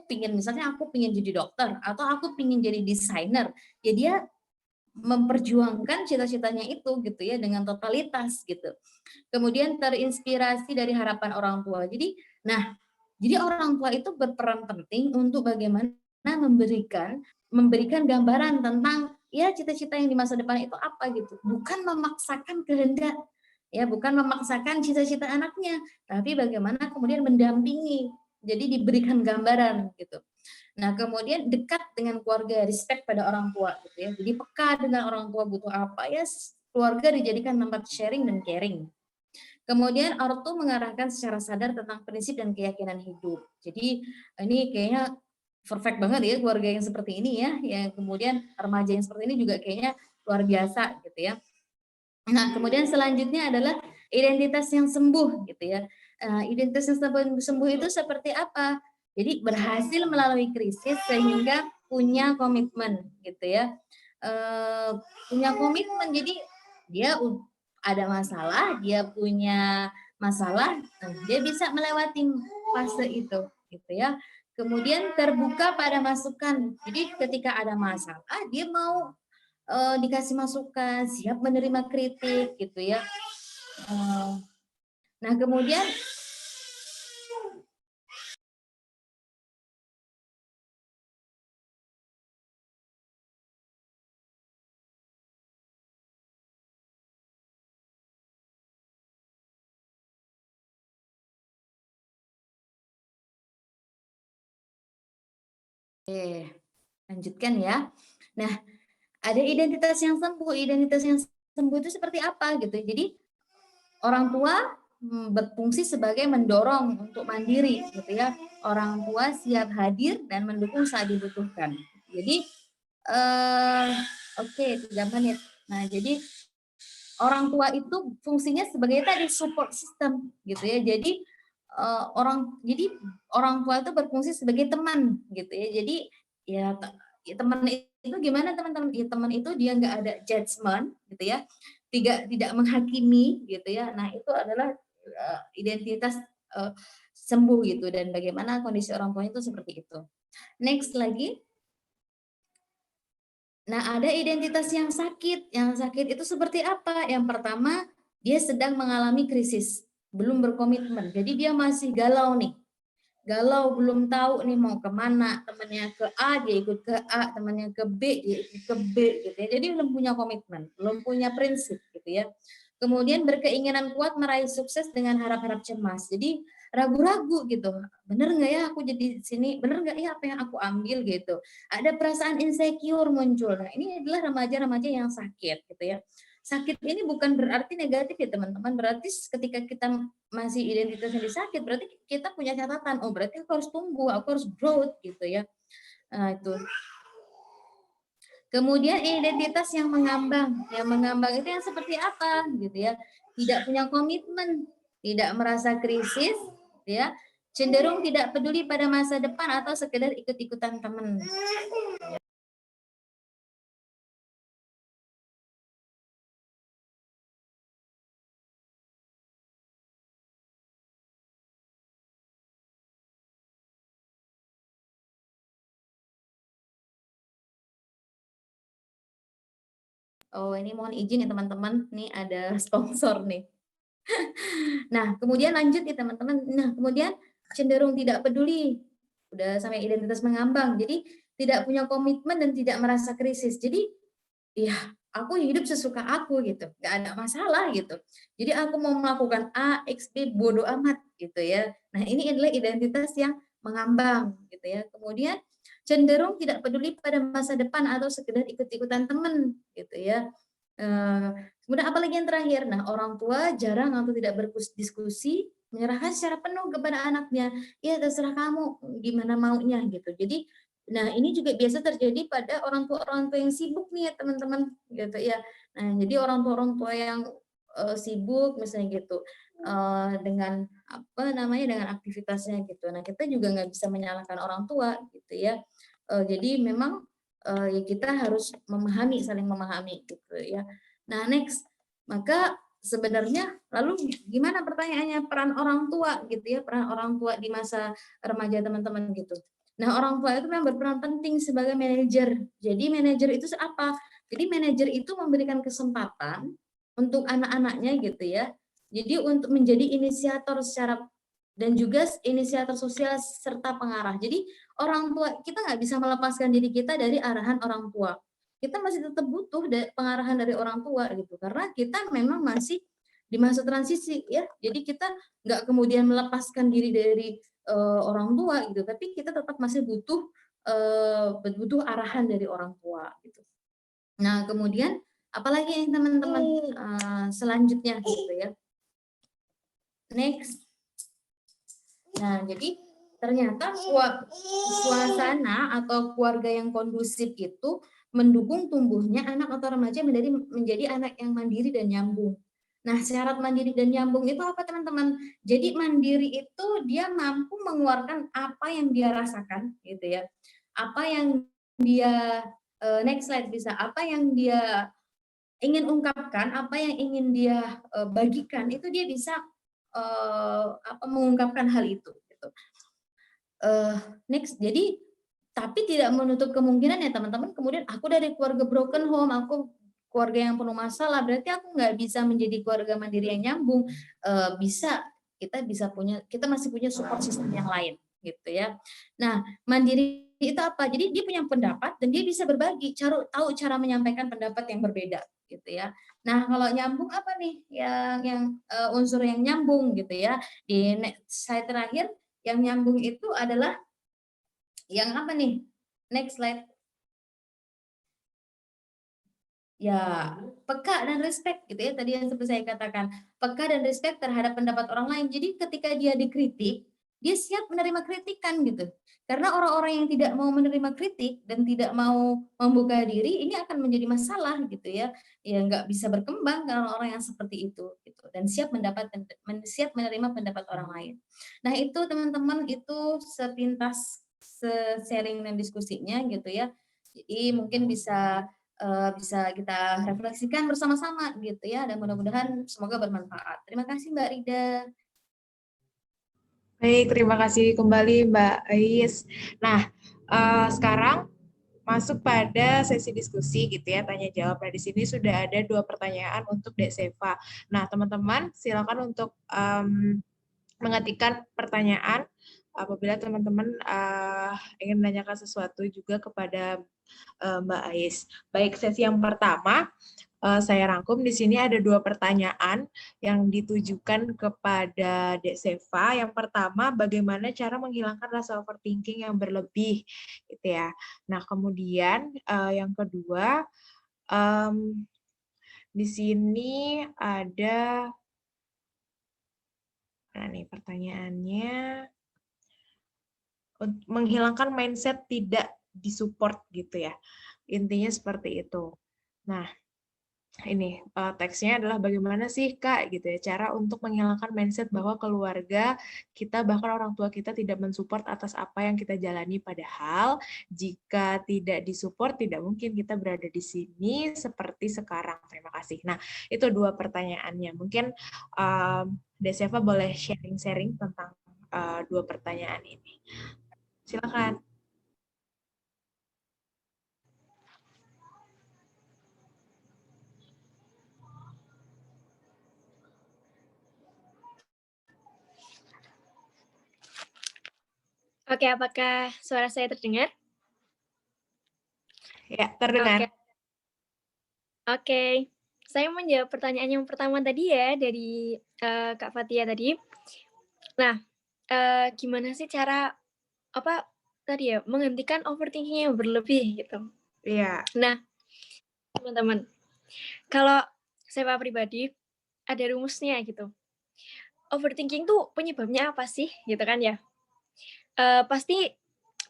pingin, misalnya aku pingin jadi dokter atau aku pingin jadi desainer. Ya dia memperjuangkan cita-citanya itu gitu ya dengan totalitas gitu. Kemudian terinspirasi dari harapan orang tua. Jadi orang tua itu berperan penting untuk bagaimana memberikan gambaran tentang ya cita-cita yang di masa depan itu apa gitu. Bukan memaksakan kehendak, ya bukan memaksakan cita-cita anaknya, tapi bagaimana kemudian mendampingi. Jadi diberikan gambaran gitu. Nah, kemudian dekat dengan keluarga, respect pada orang tua gitu ya. Jadi peka dengan orang tua butuh apa ya, keluarga dijadikan tempat sharing dan caring. Kemudian ortu mengarahkan secara sadar tentang prinsip dan keyakinan hidup. Jadi ini kayaknya perfect banget ya keluarga yang seperti ini ya. Yang kemudian remaja yang seperti ini juga kayaknya luar biasa gitu ya. Nah, kemudian selanjutnya adalah identitas yang sembuh gitu ya. Identitas yang sembuh itu seperti apa? Jadi berhasil melalui krisis sehingga punya komitmen gitu ya. Punya komitmen, jadi dia ada masalah, dia punya masalah, dia bisa melewati fase itu gitu ya. Kemudian terbuka pada masukan. Jadi ketika ada masalah, dia mau dikasih masukan, siap menerima kritik gitu ya. Nah, kemudian lanjutkan ya. Nah, ada identitas yang sembuh. Identitas yang sembuh itu seperti apa gitu. Jadi orang tua berfungsi sebagai mendorong untuk mandiri gitu ya. Orang tua siap hadir dan mendukung saat dibutuhkan. Jadi oke, 3 menit. Nah, jadi orang tua itu fungsinya sebagai tadi support system gitu ya. Jadi orang tua itu berfungsi sebagai teman gitu ya. Jadi ya teman itu gimana teman-teman? Ya, teman itu dia nggak ada judgement gitu ya. Tidak menghakimi gitu ya. Nah, itu adalah identitas sembuh gitu, dan bagaimana kondisi orang tua itu seperti itu. Next lagi. Nah, ada identitas yang sakit. Yang sakit itu seperti apa? Yang pertama, dia sedang mengalami krisis, belum berkomitmen. Jadi dia masih galau nih. Galau, belum tahu nih mau kemana. Temannya ke A, dia ikut ke A. Temannya ke B, dia ikut ke B. Gitu ya. Jadi belum punya komitmen, belum punya prinsip gitu ya. Kemudian berkeinginan kuat meraih sukses dengan harap-harap cemas. Jadi ragu-ragu gitu. Bener nggak ya aku jadi sini? Bener nggak ya apa yang aku ambil gitu? Ada perasaan insecure muncul. Nah, ini adalah remaja-remaja yang sakit gitu ya. Sakit ini bukan berarti negatif ya teman-teman. Berarti ketika kita masih identitasnya sakit, berarti kita punya catatan. Oh, berarti aku harus tumbuh, aku harus growth gitu ya. Nah, itu. Kemudian identitas yang mengambang. Yang mengambang itu yang seperti apa gitu ya? Tidak punya komitmen, tidak merasa krisis, ya, cenderung tidak peduli pada masa depan atau sekedar ikut-ikutan teman. Oh, ini mohon izin ya teman-teman, nih ada sponsor nih. Nah, kemudian lanjut ya teman-teman. Nah, kemudian cenderung tidak peduli. Udah sampai identitas mengambang. Jadi tidak punya komitmen dan tidak merasa krisis. Jadi ya aku hidup sesuka aku gitu. Nggak ada masalah gitu. Jadi aku mau melakukan A, X, B, bodo amat gitu ya. Nah, ini adalah identitas yang mengambang gitu ya. Kemudian cenderung tidak peduli pada masa depan atau sekedar ikut-ikutan teman gitu ya. Kemudian apalagi yang terakhir, nah orang tua jarang atau tidak berdiskusi, menyerahkan secara penuh kepada anaknya. Ya terserah kamu gimana maunya gitu. Jadi, nah ini juga biasa terjadi pada orang tua yang sibuk nih ya teman-teman gitu ya. Nah jadi orang tua yang sibuk misalnya gitu dengan apa namanya dengan aktivitasnya gitu. Nah kita juga nggak bisa menyalahkan orang tua gitu ya. Jadi memang ya kita harus memahami, saling memahami gitu ya. Nah, next, maka sebenarnya lalu gimana pertanyaannya peran orang tua gitu ya, peran orang tua di masa remaja teman-teman gitu. Nah, orang tua itu memang berperan penting sebagai manajer. Jadi manajer itu apa? Jadi manajer itu memberikan kesempatan untuk anak-anaknya gitu ya. Jadi untuk menjadi inisiator secara dan juga inisiator sosial serta pengarah. Jadi orang tua kita nggak bisa melepaskan diri kita dari arahan orang tua. Kita masih tetap butuh pengarahan dari orang tua gitu karena kita memang masih di masa transisi ya. Jadi kita nggak kemudian melepaskan diri dari orang tua gitu, tapi kita tetap masih butuh arahan dari orang tua gitu. Nah kemudian apalagi yang teman-teman selanjutnya gitu ya. Next. Nah, jadi ternyata suasana atau keluarga yang kondusif itu mendukung tumbuhnya anak atau remaja menjadi anak yang mandiri dan nyambung. Nah, syarat mandiri dan nyambung itu apa teman-teman? Jadi mandiri itu dia mampu mengeluarkan apa yang dia rasakan gitu ya. Apa yang dia next slide bisa, apa yang dia ingin ungkapkan, apa yang ingin dia bagikan itu dia bisa mengungkapkan hal itu gitu. Next, jadi tapi tidak menutup kemungkinan ya teman-teman, kemudian aku dari keluarga broken home, aku keluarga yang penuh masalah, berarti aku nggak bisa menjadi keluarga mandiri yang nyambung. Bisa, kita masih punya support system yang lain gitu ya. Nah, mandiri itu apa? Jadi dia punya pendapat dan dia bisa berbagi, tahu cara menyampaikan pendapat yang berbeda gitu ya. Nah, kalau nyambung apa nih yang unsur yang nyambung gitu ya. Di slide terakhir yang nyambung itu adalah yang apa nih? Next slide. Ya, peka dan respect gitu ya. Tadi yang seperti saya katakan, peka dan respect terhadap pendapat orang lain. Jadi ketika dia dikritik, dia siap menerima kritikan gitu. Karena orang-orang yang tidak mau menerima kritik dan tidak mau membuka diri, ini akan menjadi masalah gitu ya. Ya nggak bisa berkembang kalau orang yang seperti itu gitu. Dan siap menerima pendapat orang lain. Nah itu teman-teman itu sepintas sharing dan diskusinya gitu ya. Jadi mungkin bisa kita refleksikan bersama-sama gitu ya, dan mudah-mudahan semoga bermanfaat. Terima kasih Mbak Rida. Baik, terima kasih kembali Mbak Ais. Nah, sekarang masuk pada sesi diskusi gitu ya, tanya jawab. Nah, di sini sudah ada 2 pertanyaan untuk Dek Seva. Nah, teman-teman silakan untuk mengetikkan pertanyaan apabila teman-teman ingin menanyakan sesuatu juga kepada Mbak Ais. Baik, sesi yang pertama saya rangkum di sini ada 2 pertanyaan yang ditujukan kepada Dek Seva. Yang pertama, bagaimana cara menghilangkan rasa overthinking yang berlebih, gitu ya. Nah, kemudian yang kedua, di sini ada, nah nih pertanyaannya, menghilangkan mindset tidak disupport gitu ya. Intinya seperti itu. Nah, ini teksnya adalah bagaimana sih Kak gitu ya cara untuk menghilangkan mindset bahwa keluarga kita bahkan orang tua kita tidak mensupport atas apa yang kita jalani, padahal jika tidak disupport tidak mungkin kita berada di sini seperti sekarang. Terima kasih. Nah, itu 2 pertanyaannya. Mungkin Deseva boleh sharing-sharing tentang 2 pertanyaan ini. Silakan. Oke, apakah suara saya terdengar? Ya, terdengar. Oke. Saya menjawab pertanyaan yang pertama tadi ya dari, Kak Fathia tadi. Nah, gimana sih cara, apa tadi ya, menghentikan overthinking yang berlebih gitu. Iya. Nah, teman-teman, kalau saya pribadi ada rumusnya gitu. Overthinking tuh penyebabnya apa sih gitu kan ya. Pasti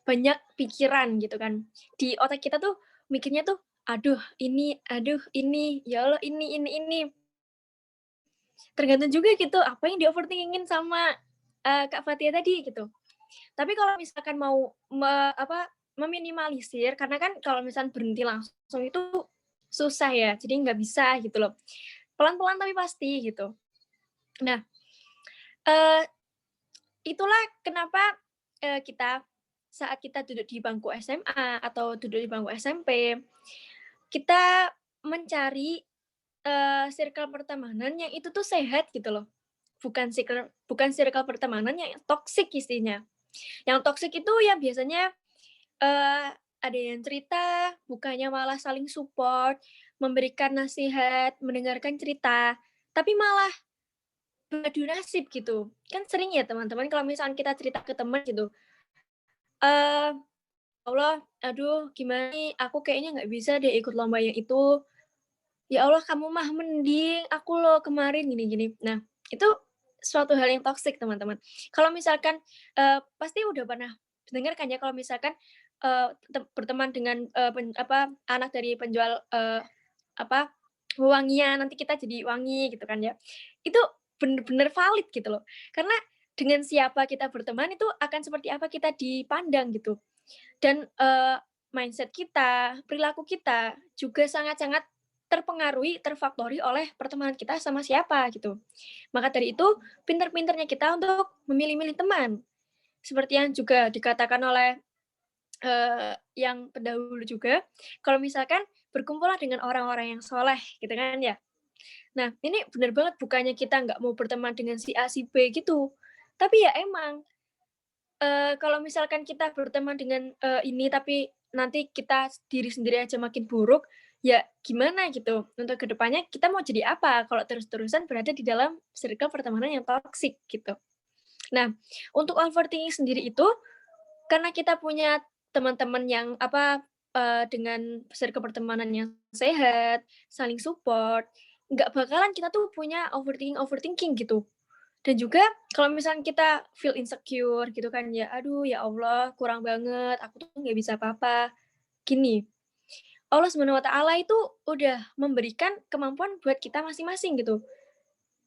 banyak pikiran gitu kan. Di otak kita tuh mikirnya tuh, aduh ini, ya Allah ini. Tergantung juga gitu apa yang di-overthinking-in sama, Kak Fathia tadi gitu. Tapi kalau misalkan mau meminimalisir karena kan kalau misalkan berhenti langsung itu susah ya, jadi nggak bisa gitu loh. Pelan-pelan tapi pasti gitu. Nah, eee, itulah kenapa, kita saat kita duduk di bangku SMA atau duduk di bangku SMP, kita mencari, circle pertemanan yang itu tuh sehat gitu loh. Bukan circle pertemanan yang toksik isinya. Yang toksik itu ya biasanya, ada yang cerita, bukannya malah saling support, memberikan nasihat, mendengarkan cerita, tapi malah beradu nasib gitu. Kan sering ya teman-teman kalau misalkan kita cerita ke teman gitu, eee, "Allah, aduh gimana nih, aku kayaknya nggak bisa deh ikut lomba yang itu. Ya Allah kamu mah mending, aku loh kemarin gini." Nah, itu suatu hal yang toksik teman-teman. Kalau misalkan, pasti udah pernah dengar kan ya kalau misalkan, berteman dengan, anak dari penjual, apa, wewangian, nanti kita jadi wangi gitu kan ya. Itu bener-bener valid gitu loh. Karena dengan siapa kita berteman itu akan seperti apa kita dipandang gitu. Dan, mindset kita, perilaku kita juga sangat-sangat terpengaruhi, terfaktori oleh pertemanan kita sama siapa gitu. Maka dari itu, pinter-pinternya kita untuk memilih-milih teman. Seperti yang juga dikatakan oleh, yang pendahulu juga, kalau misalkan berkumpullah dengan orang-orang yang soleh gitu kan ya. Nah, ini bener banget bukannya kita nggak mau berteman dengan si A, si B gitu. Tapi ya emang, kalau misalkan kita berteman dengan, ini tapi nanti kita diri sendiri aja makin buruk, ya gimana gitu untuk ke depannya kita mau jadi apa kalau terus-terusan berada di dalam circle pertemanan yang toksik gitu. Nah, untuk overthinking sendiri itu, karena kita punya teman-teman yang dengan circle pertemanan yang sehat, saling support, nggak bakalan kita tuh punya overthinking gitu. Dan juga kalau misalnya kita feel insecure gitu kan ya, "Aduh ya Allah kurang banget, aku tuh nggak bisa apa-apa." Gini, Allah Subhanahu wa Ta'ala itu udah memberikan kemampuan buat kita masing-masing gitu.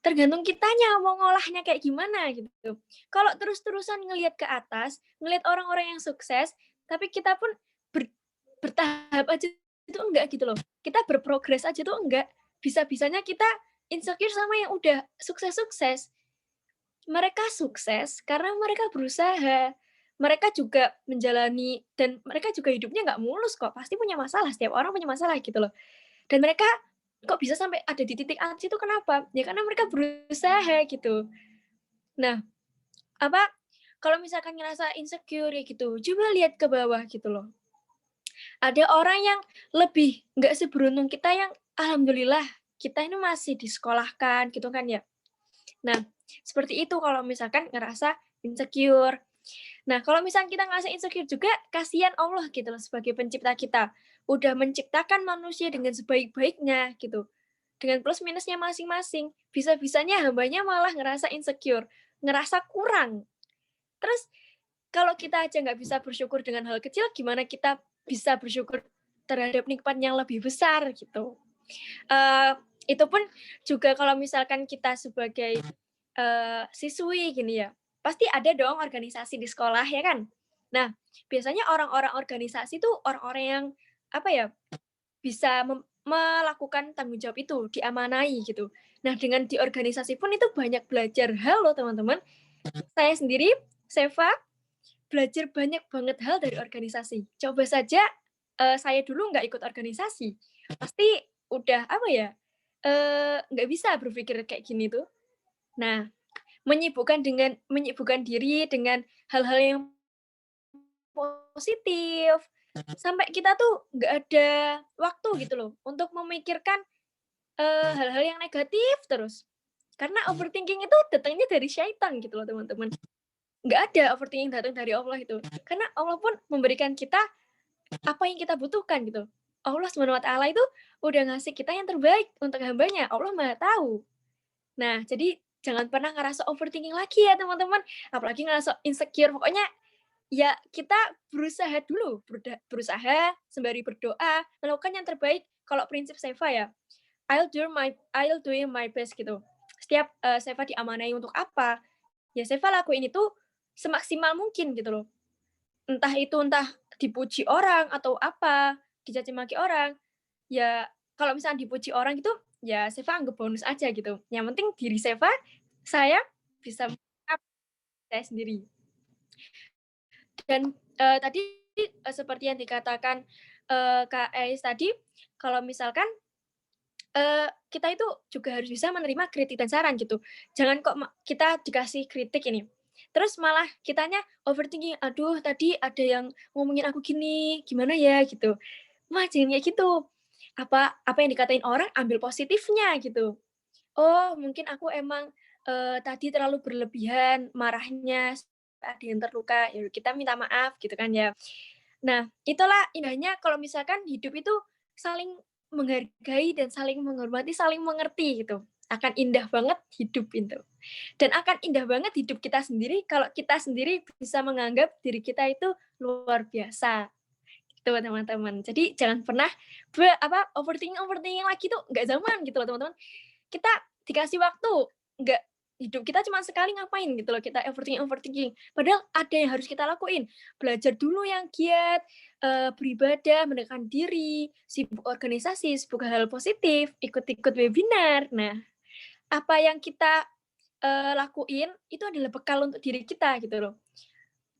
Tergantung kitanya mau ngolahnya kayak gimana gitu. Kalau terus-terusan ngelihat ke atas, ngelihat orang-orang yang sukses, tapi kita pun ber bertahap aja itu enggak gitu loh. Kita berprogres aja tuh enggak. Bisa-bisanya kita insecure sama yang udah sukses-sukses. Mereka sukses karena mereka berusaha. Mereka juga menjalani dan mereka juga hidupnya nggak mulus kok, pasti punya masalah, setiap orang punya masalah gitu loh. Dan mereka kok bisa sampai ada di titik atas itu kenapa? Ya karena mereka berusaha gitu. Nah, apa, kalau misalkan ngerasa insecure ya gitu, coba lihat ke bawah gitu loh. Ada orang yang lebih nggak seberuntung kita yang alhamdulillah kita ini masih disekolahkan gitu kan ya. Nah, seperti itu kalau misalkan ngerasa insecure. Nah, kalau misalnya kita ngerasa insecure juga, kasihan Allah gitu loh sebagai pencipta kita. Udah menciptakan manusia dengan sebaik-baiknya gitu. Dengan plus minusnya masing-masing. Bisa-bisanya hambanya malah ngerasa insecure, ngerasa kurang. Terus kalau kita aja nggak bisa bersyukur dengan hal kecil, gimana kita bisa bersyukur terhadap nikmat yang lebih besar gitu. Itu pun juga kalau misalkan kita sebagai siswi gini ya, pasti ada dong organisasi di sekolah ya kan. Nah, biasanya orang-orang organisasi tuh orang-orang yang apa ya, bisa melakukan tanggung jawab itu, diamanai gitu. Nah, dengan di organisasi pun itu banyak belajar hal loh teman-teman. Saya sendiri, Seva, belajar banyak banget hal dari organisasi. Coba saja saya dulu nggak ikut organisasi, pasti udah apa ya, nggak bisa berpikir kayak gini tuh. Nah, menyibukkan diri dengan hal-hal yang positif, sampai kita tuh nggak ada waktu gitu loh untuk memikirkan, hal-hal yang negatif terus. Karena overthinking itu datangnya dari syaitan gitu loh teman-teman. Nggak ada overthinking datang dari Allah itu. Karena Allah pun memberikan kita apa yang kita butuhkan gitu. Allah SWT itu udah ngasih kita yang terbaik untuk hambanya. Allah Maha tahu. Nah, jadi jangan pernah ngerasa overthinking lagi ya teman-teman. Apalagi ngerasa insecure. Pokoknya ya kita berusaha dulu, berusaha sembari berdoa, melakukan yang terbaik. Kalau prinsip Seva ya, I'll doing my best gitu. Setiap Seva diamanai untuk apa, ya Seva lakuin itu semaksimal mungkin gitu loh. Entah dipuji orang atau apa, dicaci maki orang, ya kalau misalnya dipuji orang itu, ya Seva anggap bonus aja gitu. Yang penting diri Seva, saya bisa saya sendiri. Dan tadi seperti yang dikatakan Kak Ais tadi, kalau misalkan kita itu juga harus bisa menerima kritik dan saran gitu. Jangan kok kita dikasih kritik ini, terus malah kitanya overthinking, "Aduh tadi ada yang ngomongin aku gini, gimana ya?" Gitu. Wah jangan kayak gitu. Apa yang dikatain orang ambil positifnya gitu. Oh mungkin aku emang, tadi terlalu berlebihan marahnya, ada yang terluka, ya kita minta maaf gitu kan ya. Nah, itulah indahnya kalau misalkan hidup itu saling menghargai dan saling menghormati, saling mengerti gitu. Akan indah banget hidup itu. Dan akan indah banget hidup kita sendiri kalau kita sendiri bisa menganggap diri kita itu luar biasa. Gitu teman-teman. Jadi jangan pernah overthinking lagi tuh nggak zaman gitu loh teman-teman. Kita dikasih waktu, nggak hidup kita cuma sekali ngapain gitu loh kita overthinking. Padahal ada yang harus kita lakuin. Belajar dulu yang giat, beribadah, mendekatkan diri, sibuk organisasi, sibuk hal-hal positif, ikut-ikut webinar. Nah, apa yang kita lakuin itu adalah bekal untuk diri kita gitu loh.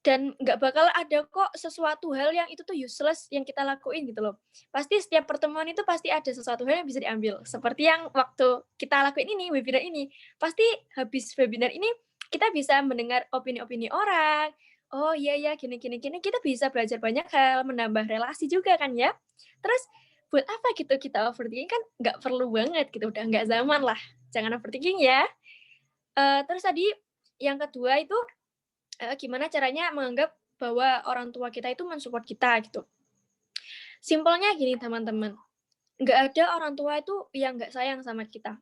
Dan nggak bakal ada kok sesuatu hal yang itu tuh useless yang kita lakuin gitu loh. Pasti setiap pertemuan itu pasti ada sesuatu hal yang bisa diambil. Seperti yang waktu kita lakuin ini, webinar ini. Pasti habis webinar ini kita bisa mendengar opini-opini orang. Oh iya ya gini gini gini, kita bisa belajar banyak hal, menambah relasi juga kan ya. Terus buat apa gitu kita overthinking, kan nggak perlu banget gitu, udah nggak zaman lah. Jangan overthinking ya. Terus tadi yang kedua itu gimana caranya menganggap bahwa orang tua kita itu mensupport kita gitu. Simpelnya gini teman-teman, nggak ada orang tua itu yang nggak sayang sama kita.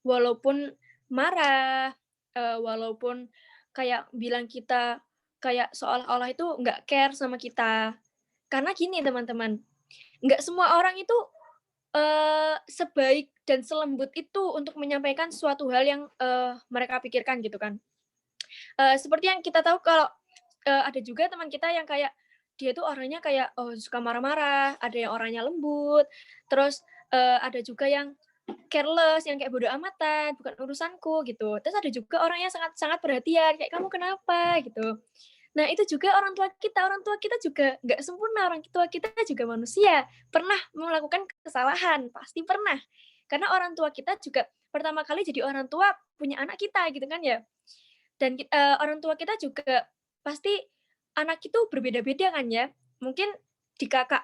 Walaupun marah, walaupun kayak bilang kita kayak seolah-olah itu nggak care sama kita. Karena gini teman-teman, nggak semua orang itu sebaik dan selembut itu untuk menyampaikan suatu hal yang mereka pikirkan gitu kan. Seperti yang kita tahu kalau ada juga teman kita yang kayak dia tuh orangnya kayak suka marah-marah, ada yang orangnya lembut, terus ada juga yang careless, yang kayak bodo amatan, bukan urusanku gitu. Terus ada juga orang yang sangat perhatian, kayak kamu kenapa gitu. Nah itu juga orang tua kita juga nggak sempurna, orang tua kita juga manusia, pernah melakukan kesalahan, pasti pernah. Karena orang tua kita juga pertama kali jadi orang tua punya anak kita gitu kan ya. Dan orang tua kita juga pasti anak itu berbeda-beda kan ya. Mungkin di kakak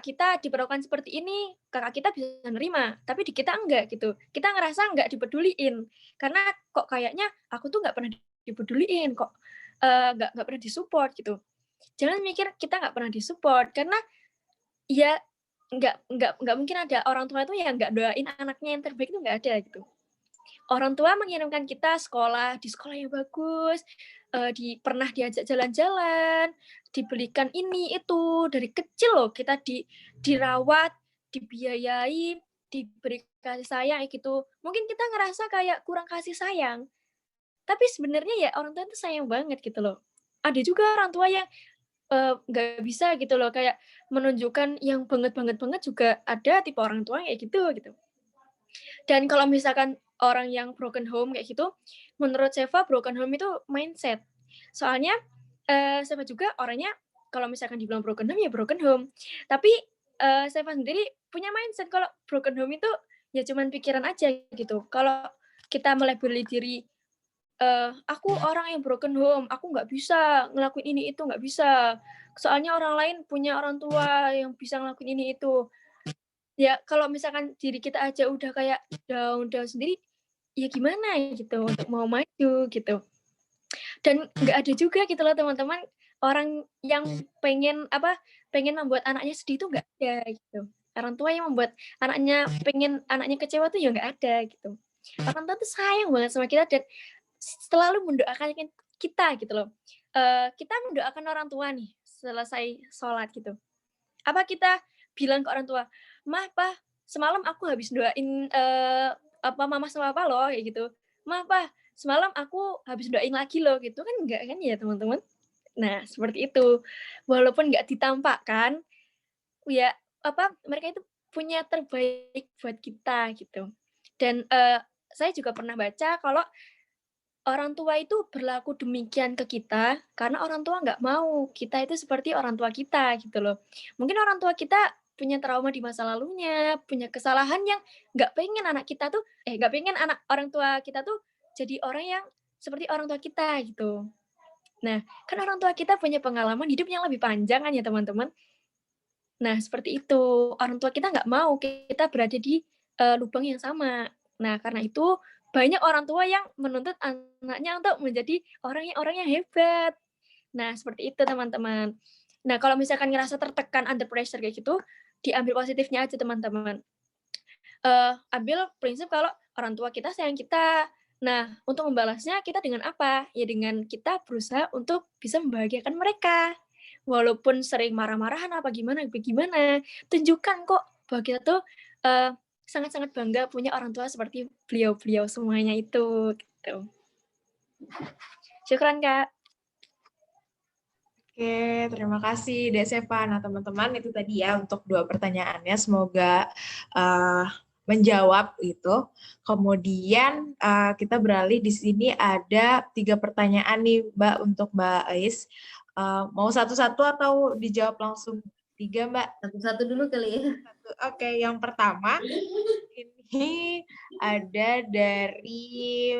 kita diperlakukan seperti ini, kakak kita bisa nerima, tapi di kita enggak gitu. Kita ngerasa enggak dipeduliin, karena kok kayaknya aku tuh nggak pernah dipeduliin, kok nggak pernah disupport gitu. Jangan mikir kita nggak pernah disupport, karena ya nggak mungkin ada orang tua itu yang nggak doain anaknya yang terbaik, itu nggak ada gitu. orang tua mengirimkan kita sekolah, di sekolah yang bagus, pernah diajak jalan-jalan, dibelikan ini, itu, dari kecil loh kita dirawat, dibiayai, diberi kasih sayang kayak gitu. Mungkin kita ngerasa kayak kurang kasih sayang, tapi sebenarnya ya orang tua itu sayang banget gitu loh. Ada juga orang tua yang, nggak bisa gitu loh, kayak menunjukkan yang banget banget juga ada tipe orang tua kayak gitu. Dan kalau misalkan orang yang broken home kayak gitu, menurut Seva broken home itu mindset. Soalnya, Seva juga orangnya kalau misalkan dibilang broken home, ya broken home. Tapi, Seva sendiri punya mindset kalau broken home itu ya cuman pikiran aja gitu. Kalau kita melabeli diri, "Aku orang yang broken home, aku nggak bisa ngelakuin ini itu, nggak bisa. Soalnya orang lain punya orang tua yang bisa ngelakuin ini itu." Ya, kalau misalkan diri kita aja udah kayak down-down sendiri, ya gimana gitu untuk mau maju gitu. Dan nggak ada juga gitu loh teman-teman, orang yang pengen membuat anaknya sedih itu nggak ada gitu. Orang tua yang membuat pengen anaknya kecewa tuh ya nggak ada gitu. Orang tua tuh sayang banget sama kita dan selalu mendoakan kita gitu loh. Kita mendoakan orang tua nih selesai sholat gitu. Apa kita bilang ke orang tua, "Mah, Pah, semalam aku habis doain, mama sama papa loh," kayak gitu. "Mah, Pah, semalam aku habis doain lagi loh," gitu kan enggak kan ya teman-teman. Nah, seperti itu. Walaupun nggak ditampakkan, ya mereka itu punya terbaik buat kita gitu. Dan, saya juga pernah baca kalau orang tua itu berlaku demikian ke kita, karena orang tua nggak mau kita itu seperti orang tua kita, gitu loh. Mungkin orang tua kita punya trauma di masa lalunya, punya kesalahan yang nggak pengen anak orang tua kita tuh jadi orang yang seperti orang tua kita, gitu. Nah, kan orang tua kita punya pengalaman hidup yang lebih panjang kan ya, teman-teman. Nah, seperti itu. Orang tua kita nggak mau kita berada di, lubang yang sama. Nah, karena itu banyak orang tua yang menuntut anaknya untuk menjadi orang yang hebat. Nah, seperti itu, teman-teman. Nah, kalau misalkan ngerasa tertekan, under pressure kayak gitu, diambil positifnya aja, teman-teman. Ambil prinsip kalau orang tua kita sayang kita. Nah, untuk membalasnya kita dengan apa? Ya dengan kita berusaha untuk bisa membahagiakan mereka. Walaupun sering marah-marahan apa gimana, tunjukkan kok bahwa kita tuh, eee, sangat-sangat bangga punya orang tua seperti beliau-beliau semuanya itu, gitu. Syukran, Kak. Oke, terima kasih Dek Seva. Nah, teman-teman itu tadi ya untuk 2 pertanyaannya. Semoga menjawab itu. Kemudian kita beralih di sini ada 3 pertanyaan nih Mbak untuk Mbak Ais. Mau satu-satu atau dijawab langsung 3 Mbak? Satu-satu dulu kali ya. Oke, yang pertama ini ada dari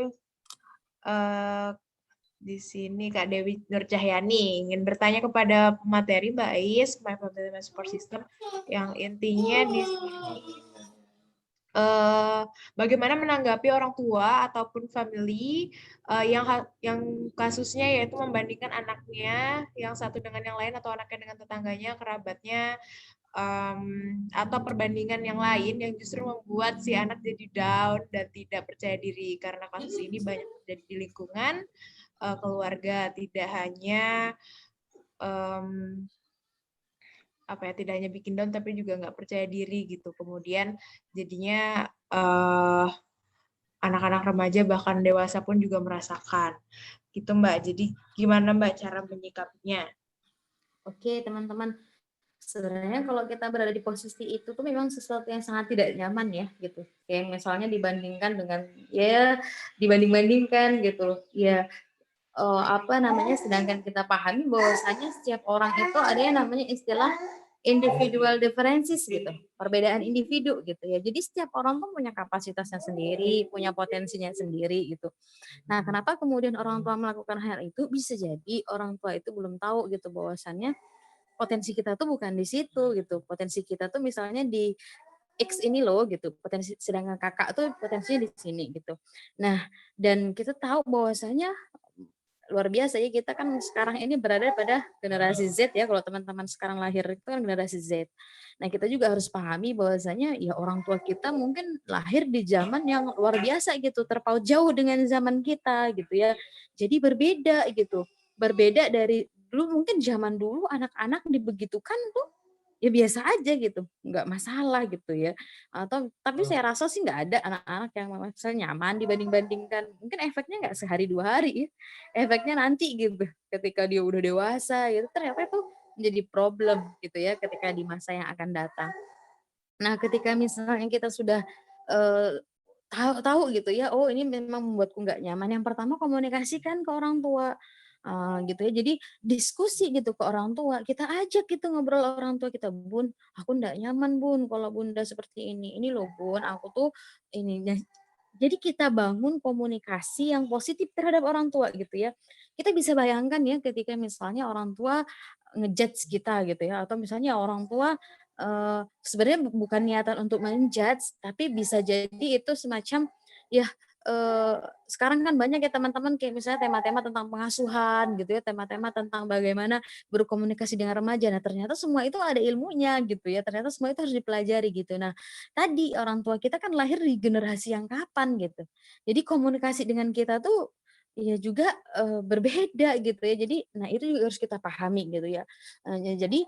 di sini Kak Dewi Nurcahyani ingin bertanya kepada pemateri Mbak Ais, My Family My Support System, yang intinya di sini bagaimana menanggapi orang tua ataupun family yang kasusnya yaitu membandingkan anaknya yang satu dengan yang lain atau anaknya dengan tetangganya, kerabatnya, atau perbandingan yang lain yang justru membuat si anak jadi down dan tidak percaya diri karena kasus ini banyak terjadi di lingkungan keluarga, tidak hanya tidak hanya bikin down tapi juga nggak percaya diri gitu. Kemudian jadinya anak-anak remaja bahkan dewasa pun juga merasakan gitu Mbak. Jadi gimana Mbak cara menyikapinya? Oke, teman-teman. Sebenarnya kalau kita berada di posisi itu tuh memang sesuatu yang sangat tidak nyaman ya gitu. Kayak misalnya dibandingkan dengan dibanding-bandingkan gitu. Ya sedangkan kita pahami bahwasanya setiap orang itu ada yang namanya istilah individual differences gitu, perbedaan individu gitu ya. Jadi setiap orang tuh punya kapasitasnya sendiri, punya potensinya sendiri gitu. Nah, kenapa kemudian orang tua melakukan hal itu? Bisa jadi orang tua itu belum tahu gitu bahwasannya potensi kita tuh bukan di situ gitu. Potensi kita tuh misalnya di X ini loh gitu. Potensi sedangkan kakak tuh potensinya di sini gitu. Nah, dan kita tahu bahwasanya luar biasa ya, kita kan sekarang ini berada pada generasi Z ya, kalau teman-teman sekarang lahir itu kan generasi Z. Nah, kita juga harus pahami bahwasanya ya orang tua kita mungkin lahir di zaman yang luar biasa gitu, terpaut jauh dengan zaman kita gitu ya. Jadi berbeda gitu. Berbeda dari dulu, mungkin zaman dulu anak-anak dibegitukan tuh ya biasa aja gitu, nggak masalah gitu ya. Atau tapi saya rasa sih nggak ada anak-anak yang misalnya nyaman dibanding-bandingkan. Mungkin efeknya nggak sehari 2 hari ya, efeknya nanti gitu. Ketika dia udah dewasa gitu, ternyata itu menjadi problem gitu ya ketika di masa yang akan datang. Nah, ketika misalnya kita sudah, tahu tahu gitu ya, oh ini memang membuatku nggak nyaman, yang pertama komunikasikan ke orang tua, gitu ya. Jadi diskusi gitu ke orang tua, kita ajak gitu ngobrol orang tua kita, "Bun, aku nggak nyaman Bun kalau Bunda seperti ini loh Bun, aku tuh ini." Nah, jadi kita bangun komunikasi yang positif terhadap orang tua gitu ya. Kita bisa bayangkan ya ketika misalnya orang tua ngejudge kita gitu ya, atau misalnya orang tua sebenarnya bukan niatan untuk men-judge, tapi bisa jadi itu semacam ya, sekarang kan banyak ya teman-teman kayak misalnya tema-tema tentang pengasuhan gitu ya, tema-tema tentang bagaimana berkomunikasi dengan remaja. Nah, ternyata semua itu ada ilmunya gitu ya, ternyata semua itu harus dipelajari gitu. Nah, tadi orang tua kita kan lahir di generasi yang kapan gitu. Jadi komunikasi dengan kita tuh ya juga, berbeda gitu ya. Jadi nah itu juga harus kita pahami gitu ya. Jadi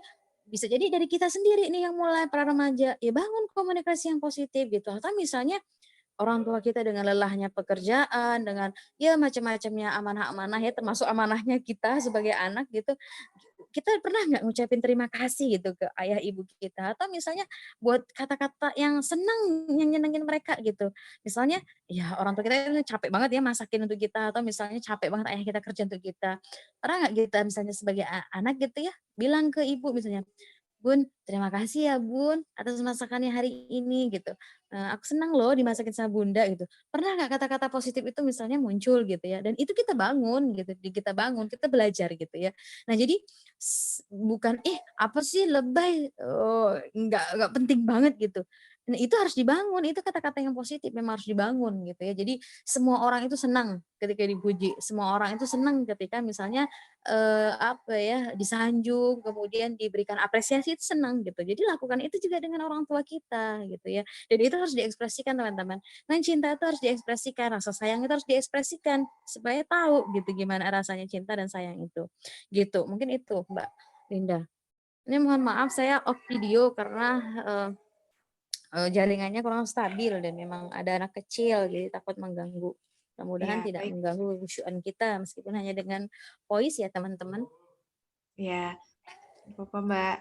bisa jadi dari kita sendiri nih yang mulai para remaja, ya bangun komunikasi yang positif gitu. Atau misalnya orang tua kita dengan lelahnya pekerjaan, dengan ya macam-macamnya amanah-amanah ya, termasuk amanahnya kita sebagai anak gitu. Kita pernah nggak ngucapin terima kasih gitu ke ayah ibu kita? Atau misalnya buat kata-kata yang senang, yang nyenengin mereka gitu. Misalnya, ya orang tua kita kan capek banget ya masakin untuk kita, atau misalnya capek banget ayah kita kerja untuk kita. Pernah nggak kita misalnya sebagai anak gitu ya, bilang ke ibu misalnya, "Bun, terima kasih ya Bun, atas masakannya hari ini," gitu. "Aku senang loh dimasakin sama Bunda," gitu. Pernah nggak kata-kata positif itu misalnya muncul gitu ya, dan itu kita bangun gitu, kita bangun, kita belajar gitu ya. Nah jadi, bukan, "Ih, apa sih lebay," nggak penting banget gitu. Nah itu harus dibangun, itu kata-kata yang positif memang harus dibangun gitu ya. Jadi semua orang itu senang ketika dipuji, semua orang itu senang ketika misalnya apa ya, disanjung, kemudian diberikan apresiasi itu senang gitu. Jadi lakukan itu juga dengan orang tua kita gitu ya. Dan itu harus diekspresikan teman-teman. Nah cinta itu harus diekspresikan, rasa sayang itu harus diekspresikan supaya tahu gitu gimana rasanya cinta dan sayang itu. Gitu. Mungkin itu Mbak Linda. Ini mohon maaf saya off video karena jaringannya kurang stabil dan memang ada anak kecil jadi takut mengganggu. Mudah-mudahan Ya, tidak baik. mengganggu kehusyuan kita meskipun hanya dengan voice ya teman-teman. Ya, nggak apa-apa Mbak.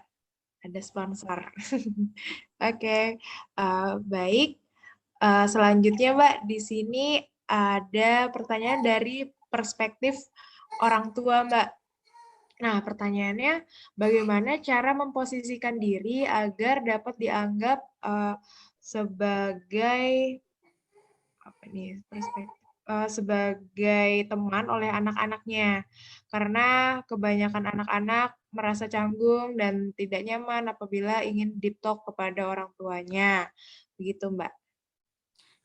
Ada sponsor. Oke, baik. Selanjutnya Mbak, di sini ada pertanyaan dari perspektif orang tua Mbak. Nah, pertanyaannya, bagaimana cara memposisikan diri agar dapat dianggap sebagai apa nih sebagai teman oleh anak-anaknya. Karena kebanyakan anak-anak merasa canggung dan tidak nyaman apabila ingin deep talk kepada orang tuanya. Begitu, Mbak.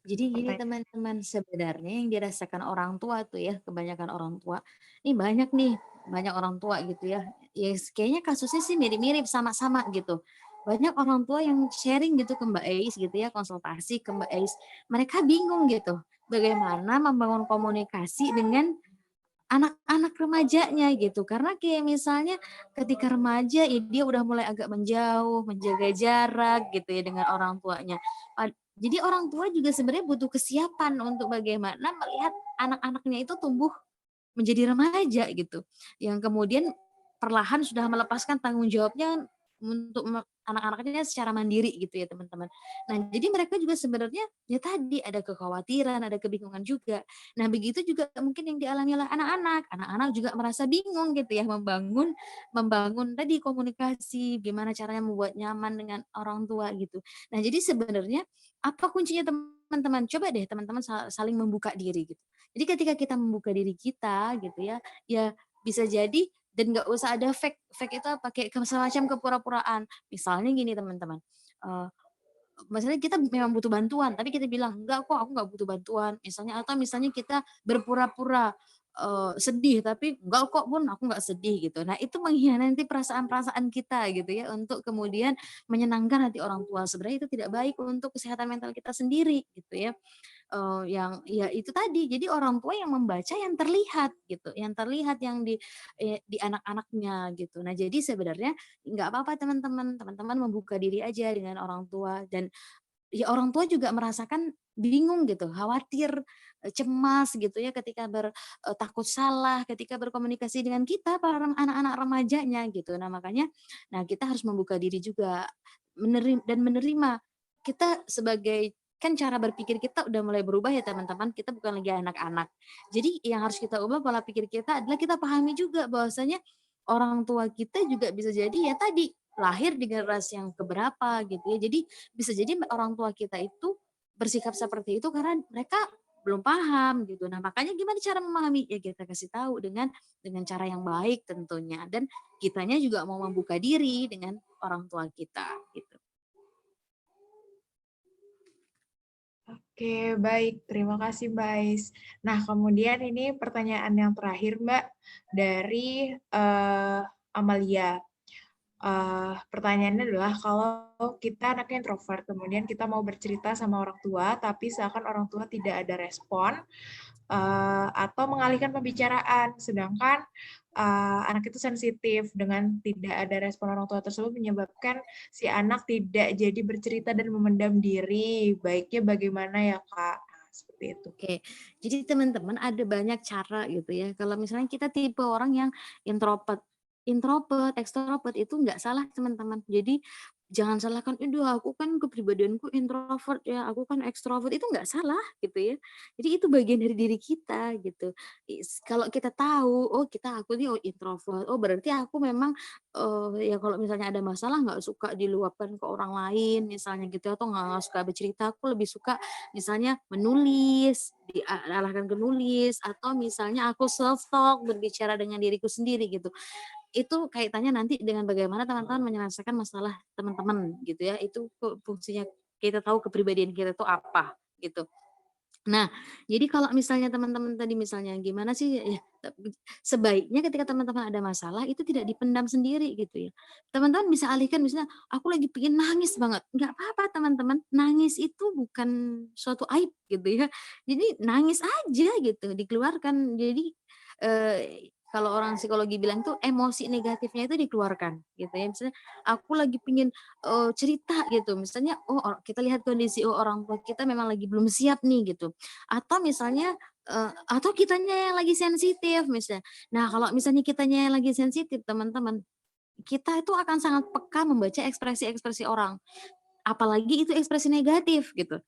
Jadi gini Pertanyaan. teman-teman, sebenarnya yang dirasakan orang tua tuh ya, kebanyakan orang tua, ini banyak nih, banyak orang tua gitu ya. Ya kayaknya kasusnya sih mirip-mirip sama-sama gitu. Banyak orang tua yang sharing gitu ke Mbak Ais gitu ya, konsultasi ke Mbak Ais. Mereka bingung gitu, bagaimana membangun komunikasi dengan anak-anak remajanya gitu. Karena kayak misalnya ketika remaja ya dia udah mulai agak menjauh, menjaga jarak gitu ya dengan orang tuanya. Jadi orang tua juga sebenarnya butuh kesiapan untuk bagaimana melihat anak-anaknya itu tumbuh menjadi remaja gitu. Yang kemudian perlahan sudah melepaskan tanggung jawabnya untuk anak-anaknya secara mandiri gitu ya teman-teman. Nah jadi mereka juga sebenarnya ya tadi ada kekhawatiran, ada kebingungan juga. Nah begitu juga mungkin yang dialami oleh anak-anak. Anak-anak juga merasa bingung gitu ya membangun membangun tadi komunikasi, gimana caranya membuat nyaman dengan orang tua gitu. Nah jadi sebenarnya apa kuncinya teman-teman? Coba deh teman-teman saling membuka diri gitu. Jadi ketika kita membuka diri kita gitu ya, ya bisa jadi dan nggak usah ada fake. Fake itu apa? Kayak semacam kepura-puraan. Misalnya gini teman-teman, misalnya kita memang butuh bantuan, tapi kita bilang, "Enggak kok, aku nggak butuh bantuan." Misalnya atau misalnya kita berpura-pura, sedih, tapi enggak kok Bun, aku enggak sedih gitu. Nah itu mengkhianati perasaan-perasaan kita gitu ya, untuk kemudian menyenangkan hati orang tua. Sebenarnya itu tidak baik untuk kesehatan mental kita sendiri gitu ya. Yang ya itu tadi, jadi orang tua yang membaca yang terlihat gitu, yang terlihat yang di anak-anaknya gitu. Nah jadi sebenarnya nggak apa-apa teman-teman, teman-teman membuka diri aja dengan orang tua, dan ya orang tua juga merasakan bingung gitu, khawatir, cemas gitu ya ketika takut salah ketika berkomunikasi dengan kita para anak-anak remajanya gitu. Nah makanya, nah kita harus membuka diri juga, menerima kita sebagai, kan cara berpikir kita udah mulai berubah ya teman-teman, kita bukan lagi anak-anak. Jadi yang harus kita ubah pola pikir kita adalah kita pahami juga bahwasanya orang tua kita juga bisa jadi ya tadi, lahir di generasi yang keberapa gitu ya. Jadi bisa jadi orang tua kita itu bersikap seperti itu karena mereka belum paham gitu. Nah, makanya gimana cara memahami? Ya kita kasih tahu dengan cara yang baik tentunya, dan kitanya juga mau membuka diri dengan orang tua kita gitu. Oke, baik. Terima kasih, Mbak Ais. Nah, kemudian ini pertanyaan yang terakhir, Mbak, dari Amalia. Pertanyaannya adalah, kalau kita anaknya introvert, kemudian kita mau bercerita sama orang tua, tapi seakan orang tua tidak ada respon, atau mengalihkan pembicaraan, sedangkan anak itu sensitif, dengan tidak ada respon orang tua tersebut menyebabkan si anak tidak jadi bercerita dan memendam diri. Baiknya bagaimana ya, Kak? Nah, seperti itu. Oke, jadi teman-teman ada banyak cara gitu ya. Kalau misalnya kita tipe orang yang introvert, ekstrovert itu nggak salah teman-teman. Jadi jangan salahkan, "Aduh aku kan kepribadianku introvert ya, aku kan ekstrovert." Itu nggak salah gitu ya. Jadi itu bagian dari diri kita gitu. Kalau kita tahu, oh aku nih introvert, oh berarti aku memang ya kalau misalnya ada masalah nggak suka diluapkan ke orang lain misalnya gitu, atau nggak suka bercerita, aku lebih suka misalnya menulis, diarahkan ke nulis, atau misalnya aku self talk, berbicara dengan diriku sendiri gitu. Itu kaitannya nanti dengan bagaimana teman-teman menyelesaikan masalah teman-teman gitu ya. Itu fungsinya kita tahu kepribadian kita itu apa gitu. Nah, jadi kalau misalnya teman-teman tadi misalnya gimana sih ya, sebaiknya ketika teman-teman ada masalah itu tidak dipendam sendiri gitu ya. Teman-teman bisa alihkan, misalnya aku lagi pengen nangis banget, nggak apa-apa teman-teman, nangis itu bukan suatu aib gitu ya. Jadi nangis aja gitu, dikeluarkan. Jadi kalau orang psikologi bilang tuh emosi negatifnya itu dikeluarkan gitu ya. Misalnya aku lagi pengen cerita gitu, misalnya kita lihat kondisi orang tua kita memang lagi belum siap nih gitu, atau misalnya atau kitanya yang lagi sensitif misalnya. Nah kalau misalnya kitanya yang lagi sensitif teman-teman, kita itu akan sangat peka membaca ekspresi-ekspresi orang, apalagi itu ekspresi negatif gitu.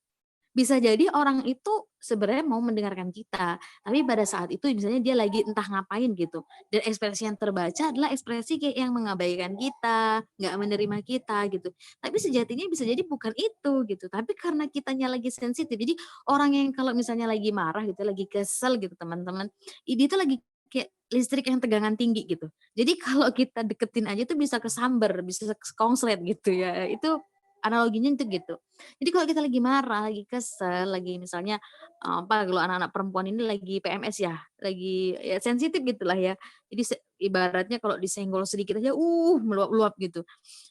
Bisa jadi orang itu sebenarnya mau mendengarkan kita, tapi pada saat itu misalnya dia lagi entah ngapain gitu, dan ekspresi yang terbaca adalah ekspresi kayak yang mengabaikan kita, nggak menerima kita gitu. Tapi sejatinya bisa jadi bukan itu gitu, tapi karena kitanya lagi sensitif. Jadi orang yang kalau misalnya lagi marah gitu, lagi kesel gitu teman-teman, dia itu lagi kayak listrik yang tegangan tinggi gitu. Jadi kalau kita deketin aja tuh bisa kesamber, bisa konslet gitu ya. Itu analoginya itu gitu. Jadi kalau kita lagi marah, lagi kesel, lagi misalnya kalau anak-anak perempuan ini lagi PMS ya, lagi ya sensitif gitulah ya. Jadi ibaratnya kalau disenggol sedikit aja meluap-luap gitu.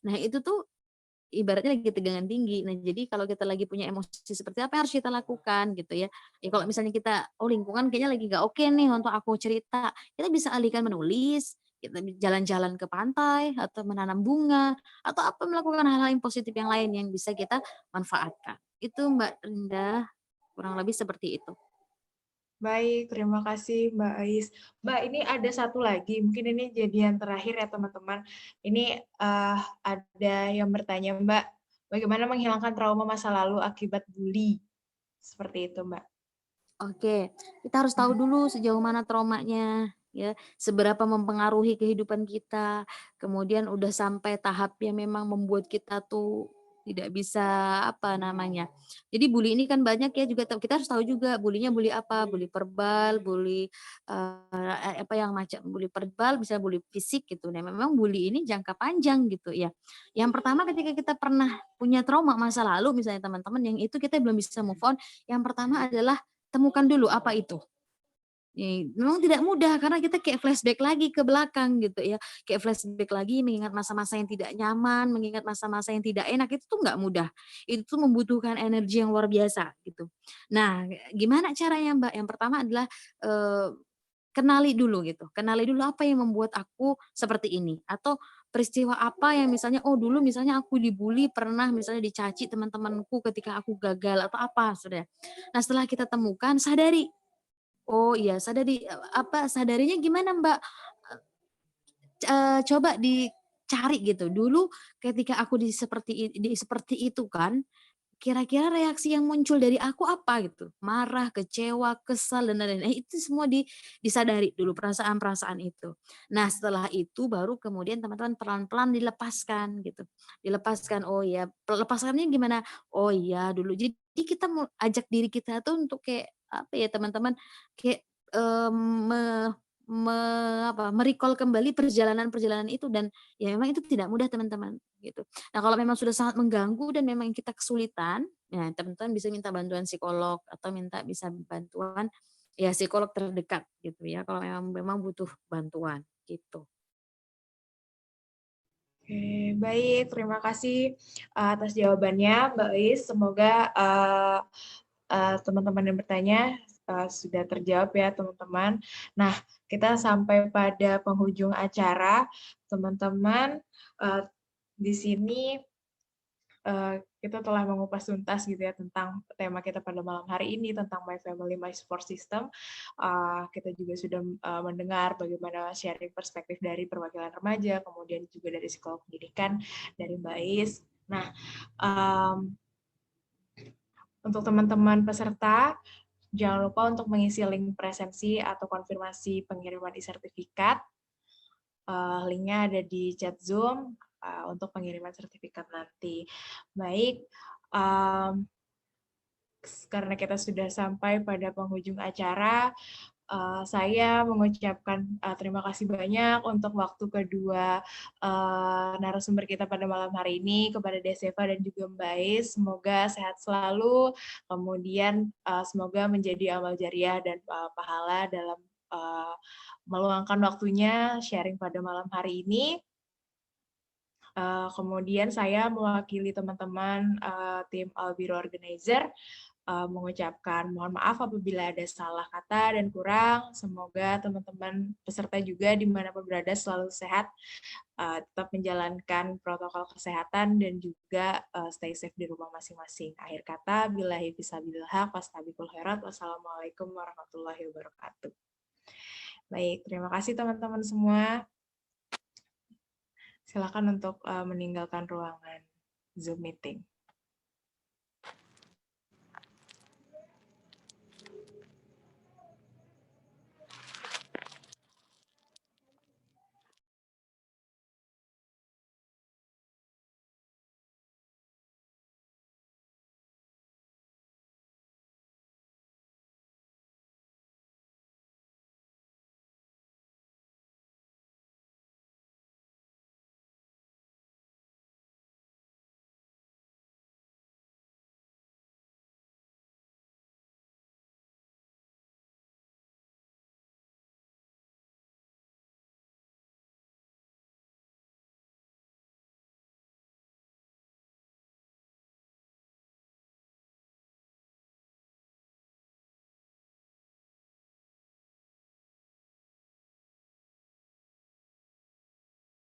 Nah, itu tuh ibaratnya lagi tegangan tinggi. Nah, jadi kalau kita lagi punya emosi seperti apa yang harus kita lakukan gitu ya. Ya kalau misalnya kita, lingkungan kayaknya lagi nggak oke nih untuk aku cerita, kita bisa alihkan menulis, kita jalan-jalan ke pantai, atau menanam bunga, atau apa melakukan hal-hal yang positif yang lain yang bisa kita manfaatkan. Itu Mbak Rinda, kurang lebih seperti itu. Baik, terima kasih Mbak Ais. Mbak, ini ada satu lagi, mungkin ini jadi yang terakhir ya teman-teman. Ini ada yang bertanya, Mbak, bagaimana menghilangkan trauma masa lalu akibat bully? Seperti itu, Mbak. Oke, kita harus tahu dulu sejauh mana traumanya, ya, seberapa mempengaruhi kehidupan kita, kemudian udah sampai tahap yang memang membuat kita tuh tidak bisa, apa namanya, jadi bully ini kan banyak ya juga, kita harus tahu juga bully-nya bully apa, bully verbal, bully, apa yang macam bully verbal, bisa bully fisik gitu. Nah, memang bully ini jangka panjang gitu ya. Yang pertama ketika kita pernah punya trauma masa lalu misalnya teman-teman, yang itu kita belum bisa move on, yang pertama adalah temukan dulu apa itu. Memang tidak mudah karena kita kayak flashback lagi ke belakang gitu ya, kayak flashback lagi mengingat masa-masa yang tidak nyaman, mengingat masa-masa yang tidak enak itu tuh nggak mudah. Itu tuh membutuhkan energi yang luar biasa gitu. Nah, gimana caranya, Mbak? Yang pertama adalah, kenali dulu gitu, kenali dulu apa yang membuat aku seperti ini, atau peristiwa apa yang misalnya, oh dulu misalnya aku dibully, pernah misalnya dicaci teman-temanku ketika aku gagal atau apa, sudah. Nah setelah kita temukan, sadari, oh iya sadari, sadarinya gimana Mbak? Coba dicari gitu, dulu ketika aku seperti itu kan, kira-kira reaksi yang muncul dari aku apa gitu? Marah, kecewa, kesal, dan lain-lain. Itu semua disadari dulu perasaan-perasaan itu. Nah, setelah itu baru kemudian teman-teman pelan-pelan dilepaskan gitu. Dilepaskan, oh ya, lepaskannya gimana? Oh iya dulu. Jadi kita mau ajak diri kita tuh untuk kayak apa ya teman-teman, kayak, me me apa, kembali perjalanan-perjalanan itu dan ya memang itu tidak mudah teman-teman, gitu. Nah, kalau memang sudah sangat mengganggu dan memang kita kesulitan, ya teman-teman bisa minta bantuan psikolog atau bisa bantuan ya psikolog terdekat gitu ya, kalau memang memang butuh bantuan, gitu. Oke, baik. Terima kasih atas jawabannya, Mbak Is. Semoga teman-teman yang bertanya sudah terjawab ya, teman-teman. Nah, kita sampai pada penghujung acara, teman-teman. Di sini kita telah mengupas tuntas gitu ya tentang tema kita pada malam hari ini tentang My Family My Support System. Kita juga sudah mendengar bagaimana sharing perspektif dari perwakilan remaja, kemudian juga dari psikolog pendidikan dari Mbak Is. Nah, untuk teman-teman peserta, jangan lupa untuk mengisi link presensi atau konfirmasi pengiriman e-sertifikat. Linknya ada di chat Zoom untuk pengiriman sertifikat nanti. Baik, karena kita sudah sampai pada penghujung acara, saya mengucapkan terima kasih banyak untuk waktu kedua narasumber kita pada malam hari ini, kepada Deseva dan juga Mbak Is. Semoga sehat selalu, kemudian semoga menjadi amal jariah dan pahala dalam meluangkan waktunya sharing pada malam hari ini. Kemudian saya mewakili teman-teman tim Albiro Organizer mengucapkan mohon maaf apabila ada salah kata dan kurang. Semoga teman-teman peserta juga dimanapun berada selalu sehat, tetap menjalankan protokol kesehatan dan juga stay safe di rumah masing-masing. Akhir kata, billahi fisabilillah, fastabikul khairat, wassalamualaikum warahmatullahi wabarakatuh. Baik, terima kasih teman-teman semua. Silakan untuk meninggalkan ruangan Zoom meeting.